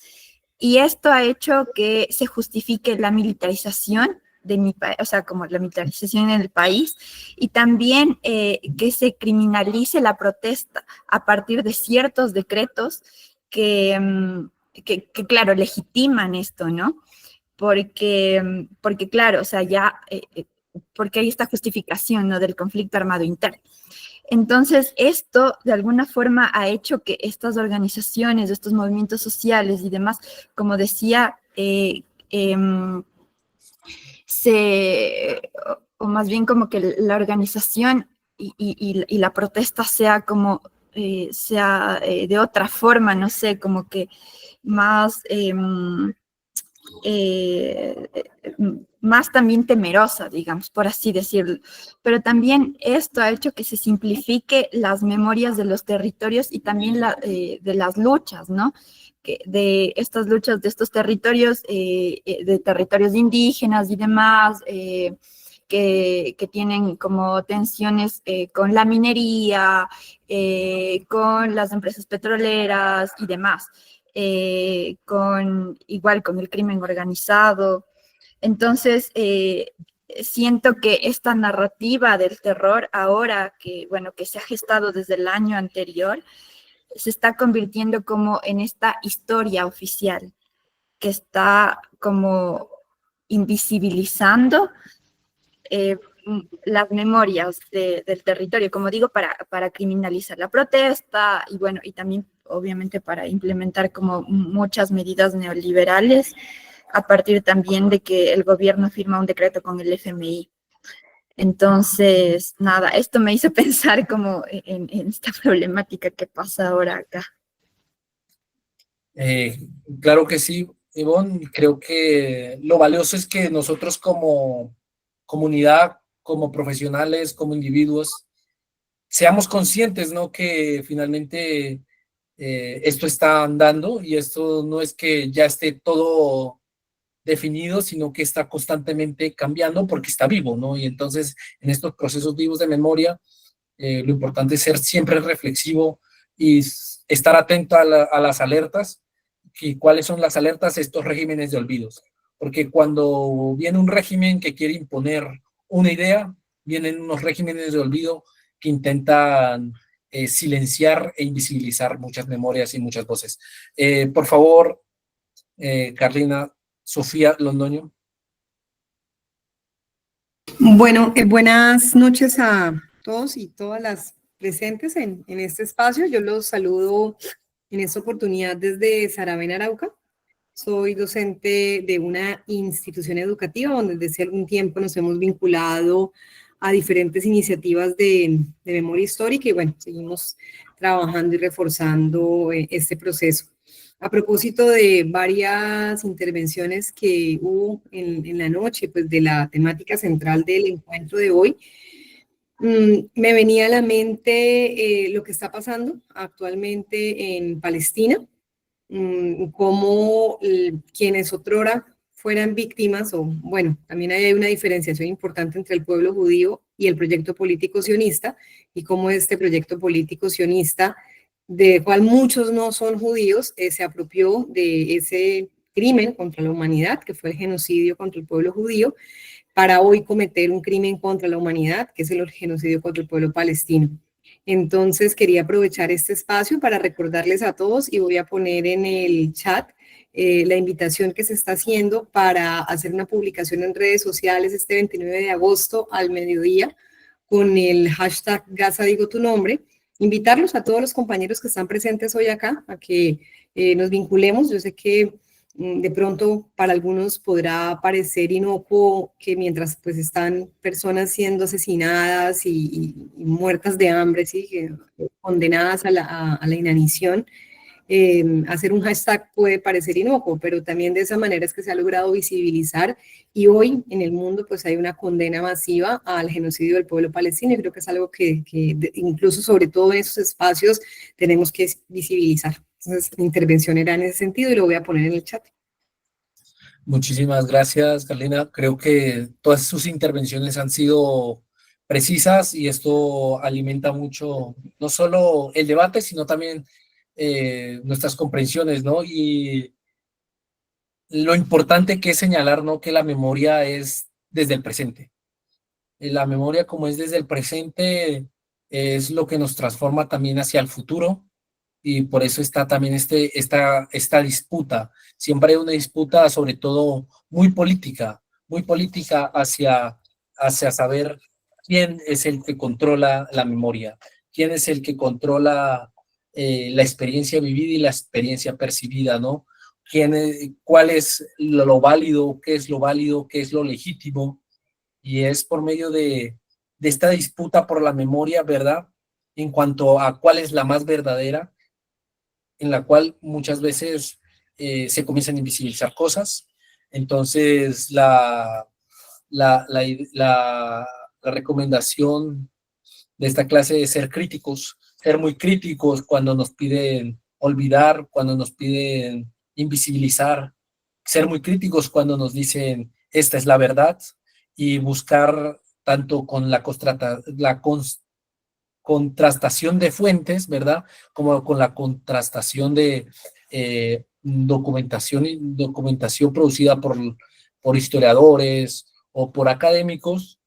Y esto ha hecho que se justifique la militarización de mi país, o sea, como la militarización en el país, y también que se criminalice la protesta a partir de ciertos decretos que, claro, legitiman esto, ¿no? Porque, claro, o sea, ya, porque hay esta justificación, ¿no?, del conflicto armado interno. Entonces, esto de alguna forma ha hecho que estas organizaciones, estos movimientos sociales y demás, como decía, o más bien como que la organización y la protesta sea como, sea de otra forma, no sé, como que más, más también temerosa, digamos, por así decirlo. Pero también esto ha hecho que se simplifique las memorias de los territorios y también de las luchas, ¿no? De estas luchas de estos territorios, de territorios indígenas y demás, que tienen como tensiones con la minería, con las empresas petroleras y demás, igual con el crimen organizado. Entonces, siento que esta narrativa del terror ahora, bueno, que se ha gestado desde el año anterior, se está convirtiendo como en esta historia oficial que está como invisibilizando las memorias del territorio, como digo, para criminalizar la protesta y bueno, y también obviamente para implementar como muchas medidas neoliberales a partir también de que el gobierno firma un decreto con el FMI. Entonces, nada, esto me hizo pensar como en esta problemática que pasa ahora acá. Claro que sí, Ivonne. Creo que lo valioso es que nosotros como comunidad, como profesionales, como individuos, seamos conscientes, ¿no?, que finalmente esto está andando y esto no es que ya esté todo definido, sino que está constantemente cambiando porque está vivo, ¿no? Y entonces, en estos procesos vivos de memoria, lo importante es ser siempre reflexivo y estar atento a las alertas. ¿Y cuáles son las alertas? Estos regímenes de olvidos. Porque cuando viene un régimen que quiere imponer una idea, vienen unos regímenes de olvido que intentan silenciar e invisibilizar muchas memorias y muchas voces. Por favor, Carlina, Sofía Londoño. Bueno, buenas noches a todos y todas las presentes en este espacio. Yo los saludo en esta oportunidad desde Saravena, Arauca. Soy docente de una institución educativa donde desde algún tiempo nos hemos vinculado a diferentes iniciativas de memoria histórica y bueno, seguimos trabajando y reforzando este proceso. A propósito de varias intervenciones que hubo en la noche, pues de la temática central del encuentro de hoy, me venía a la mente lo que está pasando actualmente en Palestina, como quienes otrora fueran víctimas, o bueno, también hay una diferenciación importante entre el pueblo judío y el proyecto político sionista, y cómo este proyecto político sionista, de cual muchos no son judíos, se apropió de ese crimen contra la humanidad, que fue el genocidio contra el pueblo judío, para hoy cometer un crimen contra la humanidad, que es el genocidio contra el pueblo palestino. Entonces quería aprovechar este espacio para recordarles a todos, y voy a poner en el chat la invitación que se está haciendo para hacer una publicación en redes sociales este 29 de agosto al mediodía con el hashtag Gaza digo tu nombre. Invitarlos a todos los compañeros que están presentes hoy acá a que nos vinculemos. Yo sé que de pronto para algunos podrá parecer inocuo que mientras pues están personas siendo asesinadas y muertas de hambre, ¿sí?, condenadas a la inanición, hacer un hashtag puede parecer inocuo, pero también de esa manera es que se ha logrado visibilizar, y hoy en el mundo pues hay una condena masiva al genocidio del pueblo palestino, y creo que es algo que incluso sobre todo en esos espacios tenemos que visibilizar. Entonces, mi intervención era en ese sentido y lo voy a poner en el chat. Muchísimas gracias, Carolina. Creo que todas sus intervenciones han sido precisas y esto alimenta mucho, no solo el debate, sino también nuestras comprensiones, ¿no? Y lo importante que es señalar, ¿no? Que la memoria es desde el presente. La memoria, como es desde el presente, es lo que nos transforma también hacia el futuro, y por eso está también esta disputa. Siempre hay una disputa, sobre todo muy política hacia saber quién es el que controla la memoria, quién es el que controla la experiencia vivida y la experiencia percibida, ¿no? ¿Cuál es lo válido, qué es lo válido, qué es lo legítimo? Y es por medio de esta disputa por la memoria, ¿verdad? En cuanto a cuál es la más verdadera, en la cual muchas veces se comienzan a invisibilizar cosas. Entonces, la, la, la recomendación de esta clase es ser críticos, ser muy críticos cuando nos piden olvidar, cuando nos piden invisibilizar, ser muy críticos cuando nos dicen esta es la verdad, y buscar tanto con la contrastación de fuentes, ¿verdad? Como con la contrastación de documentación producida por historiadores o por académicos,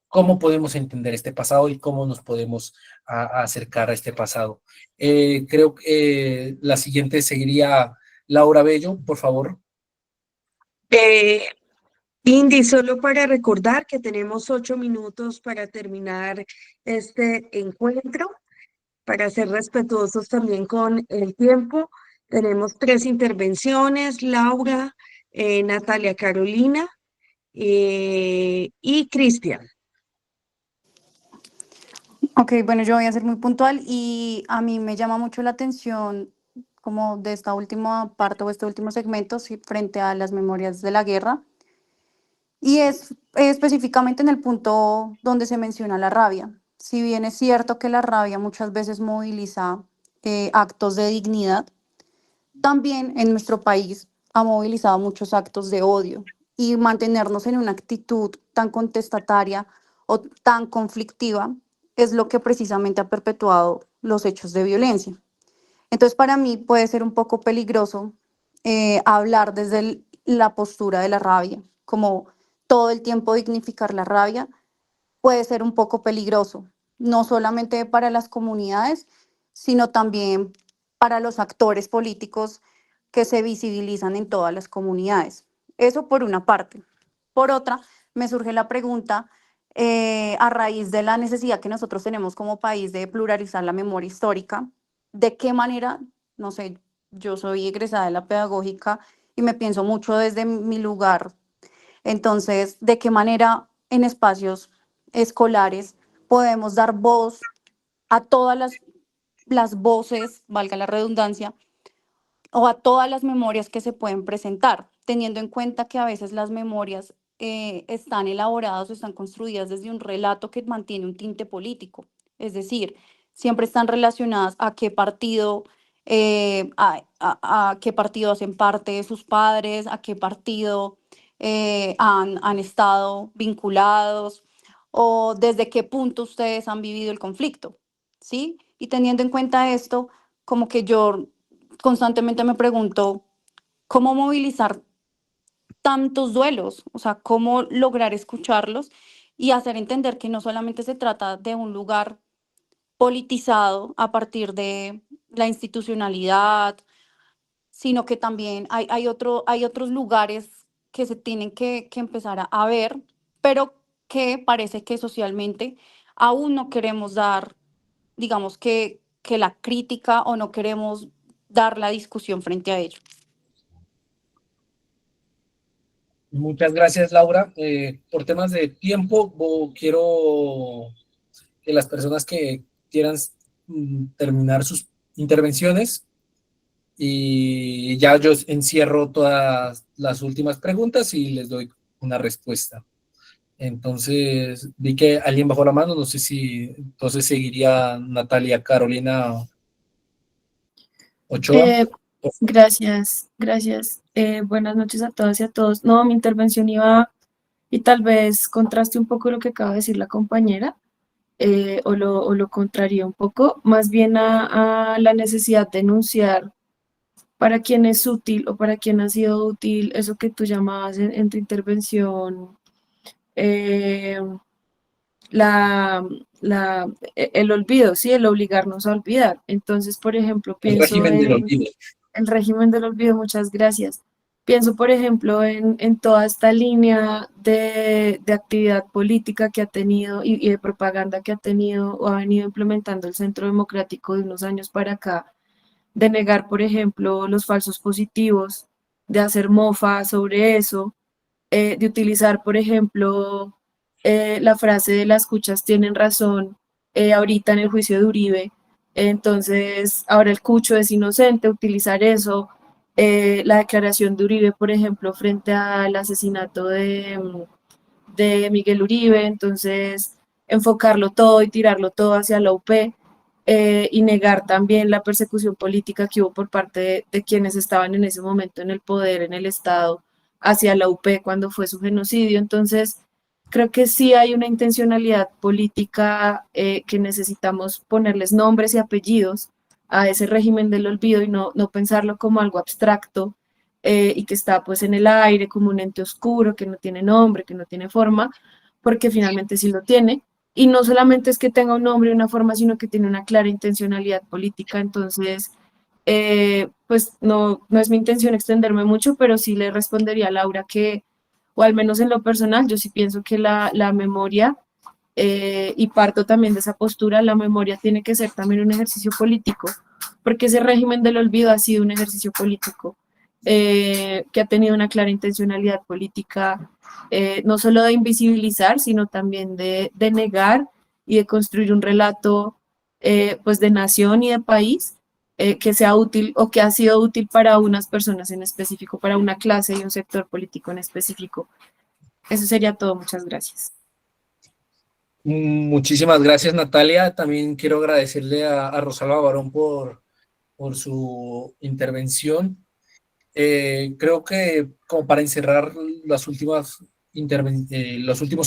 cómo podemos entender este pasado y cómo nos podemos acercar a este pasado. Creo que la siguiente seguiría Laura Bello, por favor. Indy, solo para recordar que tenemos 8 minutos para terminar este encuentro, para ser respetuosos también con el tiempo. Tenemos 3 intervenciones, Laura, Natalia Carolina y Cristian. Ok, bueno, yo voy a ser muy puntual y a mí me llama mucho la atención como de esta última parte o este último segmento frente a las memorias de la guerra. Y es específicamente en el punto donde se menciona la rabia. Si bien es cierto que la rabia muchas veces moviliza actos de dignidad, también en nuestro país ha movilizado muchos actos de odio, y mantenernos en una actitud tan contestataria o tan conflictiva es lo que precisamente ha perpetuado los hechos de violencia. Entonces, para mí puede ser un poco peligroso hablar desde la postura de la rabia, como todo el tiempo dignificar la rabia puede ser un poco peligroso, no solamente para las comunidades, sino también para los actores políticos que se visibilizan en todas las comunidades. Eso por una parte. Por otra, me surge la pregunta, a raíz de la necesidad que nosotros tenemos como país de pluralizar la memoria histórica, ¿de qué manera? No sé, yo soy egresada de la pedagógica y me pienso mucho desde mi lugar. Entonces, ¿de qué manera en espacios escolares podemos dar voz a todas las voces, valga la redundancia, o a todas las memorias que se pueden presentar, teniendo en cuenta que a veces las memorias están elaboradas o están construidas desde un relato que mantiene un tinte político? Es decir, siempre están relacionadas a qué partido, a qué partido hacen parte sus padres, a qué partido han estado vinculados, o desde qué punto ustedes han vivido el conflicto, ¿sí? Y teniendo en cuenta esto, como que yo constantemente me pregunto cómo movilizar tantos duelos, o sea, cómo lograr escucharlos y hacer entender que no solamente se trata de un lugar politizado a partir de la institucionalidad, sino que también hay otros lugares que se tienen que empezar a ver, pero que parece que socialmente aún no queremos dar, digamos que la crítica, o no queremos dar la discusión frente a ello. Muchas gracias, Laura. Por temas de tiempo, quiero que las personas que quieran terminar sus intervenciones, y ya yo encierro todas las últimas preguntas y les doy una respuesta. Entonces, vi que alguien bajó la mano, no sé si entonces seguiría Natalia Carolina. Ochoa. Gracias, gracias. Buenas noches a todas y a todos. No, mi intervención iba, y tal vez contraste un poco lo que acaba de decir la compañera, o lo contraría un poco, más bien a la necesidad de enunciar para quién es útil o para quién ha sido útil eso que tú llamabas en tu intervención, eh, la, el olvido, ¿sí? El obligarnos a olvidar. Entonces, por ejemplo, El pienso régimen del en olvido. el régimen del olvido, muchas gracias. Pienso, por ejemplo, en toda esta línea de actividad política que ha tenido y de propaganda que ha tenido o ha venido implementando el Centro Democrático de unos años para acá, de negar, por ejemplo, los falsos positivos, de hacer mofa sobre eso, de utilizar, por ejemplo, la frase de las cuchas tienen razón ahorita en el juicio de Uribe. Entonces, ahora el cucho es inocente, utilizar eso, la declaración de Uribe, por ejemplo, frente al asesinato de Miguel Uribe, entonces enfocarlo todo y tirarlo todo hacia la UP, y negar también la persecución política que hubo por parte de quienes estaban en ese momento en el poder, en el Estado, hacia la UP cuando fue su genocidio. Entonces, creo que sí hay una intencionalidad política, que necesitamos ponerles nombres y apellidos a ese régimen del olvido y no pensarlo como algo abstracto, y que está pues en el aire como un ente oscuro, que no tiene nombre, que no tiene forma, porque finalmente sí lo tiene. Y no solamente es que tenga un nombre y una forma, sino que tiene una clara intencionalidad política. Entonces, pues no es mi intención extenderme mucho, pero sí le respondería a Laura que, o al menos en lo personal, yo sí pienso que la memoria, y parto también de esa postura, la memoria tiene que ser también un ejercicio político, porque ese régimen del olvido ha sido un ejercicio político, que ha tenido una clara intencionalidad política, no solo de invisibilizar, sino también de negar y de construir un relato, pues de nación y de país, que sea útil o que ha sido útil para unas personas en específico, para una clase y un sector político en específico. Eso sería todo. Muchas gracias. Muchísimas gracias, Natalia. También quiero agradecerle a Rosalba Barón por su intervención. Creo que como para encerrar los últimos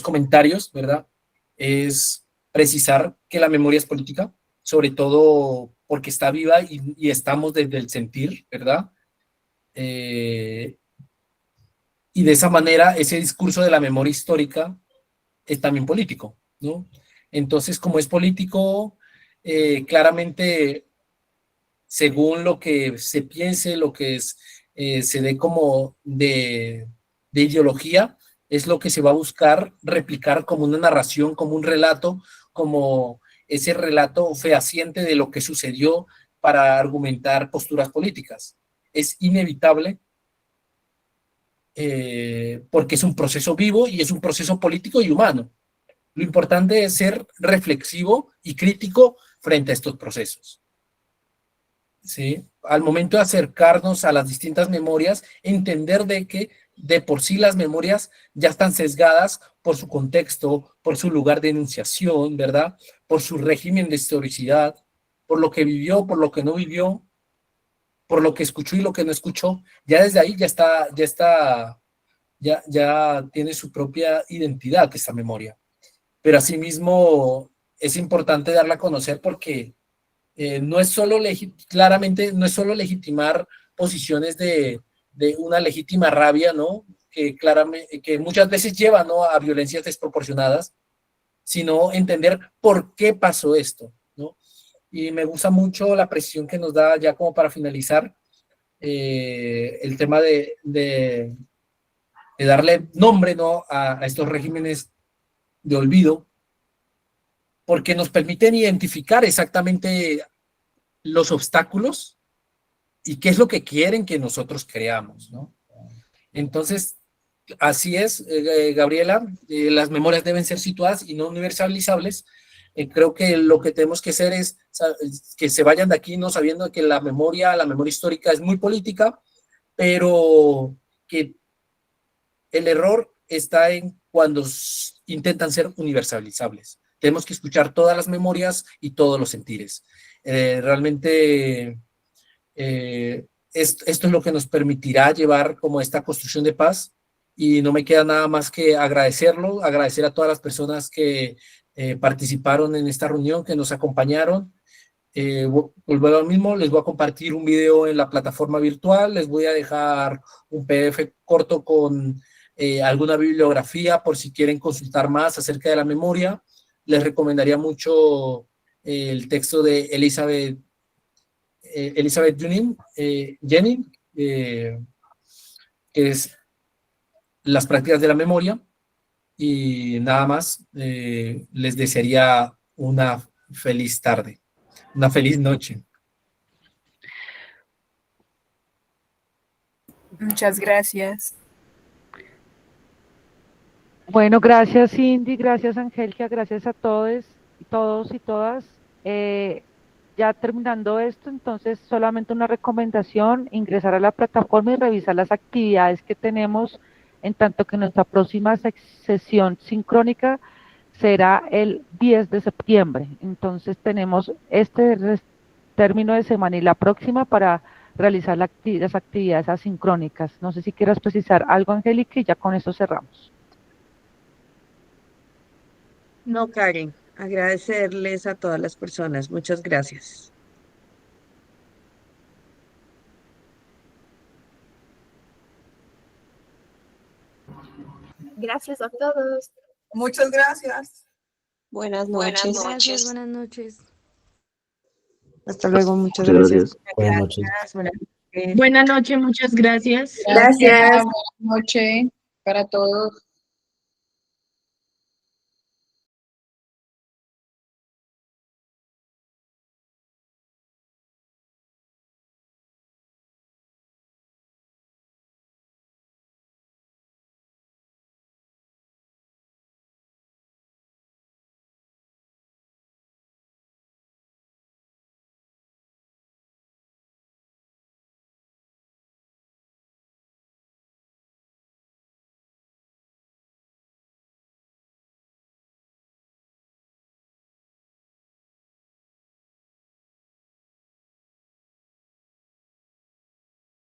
comentarios, ¿verdad? Es precisar que la memoria es política, sobre todo porque está viva y estamos desde el sentir, ¿verdad? Y de esa manera ese discurso de la memoria histórica es también político, ¿no? Entonces, como es político, claramente, según lo que se piense, lo que se dé como de ideología, es lo que se va a buscar replicar como una narración, como un relato, como ese relato fehaciente de lo que sucedió para argumentar posturas políticas. Es inevitable, porque es un proceso vivo y es un proceso político y humano. Lo importante es ser reflexivo y crítico frente a estos procesos, ¿sí? Al momento de acercarnos a las distintas memorias, entender de que de por sí las memorias ya están sesgadas por su contexto, por su lugar de enunciación, ¿verdad? Por su régimen de historicidad, por lo que vivió, por lo que no vivió, por lo que escuchó y lo que no escuchó. Ya desde ahí ya tiene su propia identidad esta memoria. Pero asimismo es importante darla a conocer porque no es solo claramente no es solo legitimar posiciones de una legítima rabia, ¿no? Que muchas veces lleva, ¿no?, a violencias desproporcionadas, sino entender por qué pasó esto, ¿no? Y me gusta mucho la precisión que nos da, ya como para finalizar, el tema de darle nombre, ¿no?, a estos regímenes de olvido, porque nos permiten identificar exactamente los obstáculos y qué es lo que quieren que nosotros creamos, ¿no? Entonces, así es, Gabriela, las memorias deben ser situadas y no universalizables. Creo que lo que tenemos que hacer es que se vayan de aquí no sabiendo que la memoria histórica es muy política, pero que el error está en cuando intentan ser universalizables. Tenemos que escuchar todas las memorias y todos los sentires. Realmente Esto es lo que nos permitirá llevar como esta construcción de paz, y no me queda nada más que agradecer a todas las personas que participaron en esta reunión, que nos acompañaron. Vuelvo a lo mismo, les voy a compartir un video en la plataforma virtual, les voy a dejar un PDF corto con alguna bibliografía por si quieren consultar más acerca de la memoria. Les recomendaría mucho el texto de Elizabeth Jennings, que es Las prácticas de la memoria. Y nada más, les desearía una feliz tarde, una feliz noche. Muchas gracias. Bueno, gracias Cindy, gracias Angélica, gracias a todos y todas. Ya terminando esto, entonces solamente una recomendación: ingresar a la plataforma y revisar las actividades que tenemos, en tanto que nuestra próxima sesión sincrónica será el 10 de septiembre. Entonces tenemos este término de semana y la próxima para realizar las actividades asincrónicas. No sé si quieras precisar algo, Angélica, y ya con eso cerramos. No, Karen, agradecerles a todas las personas. Muchas gracias. Gracias a todos. Muchas gracias. Buenas noches. Gracias, buenas noches. Hasta luego, muchas gracias. Buenas noches. Buenas noches, muchas gracias. Gracias. Buenas noches para todos.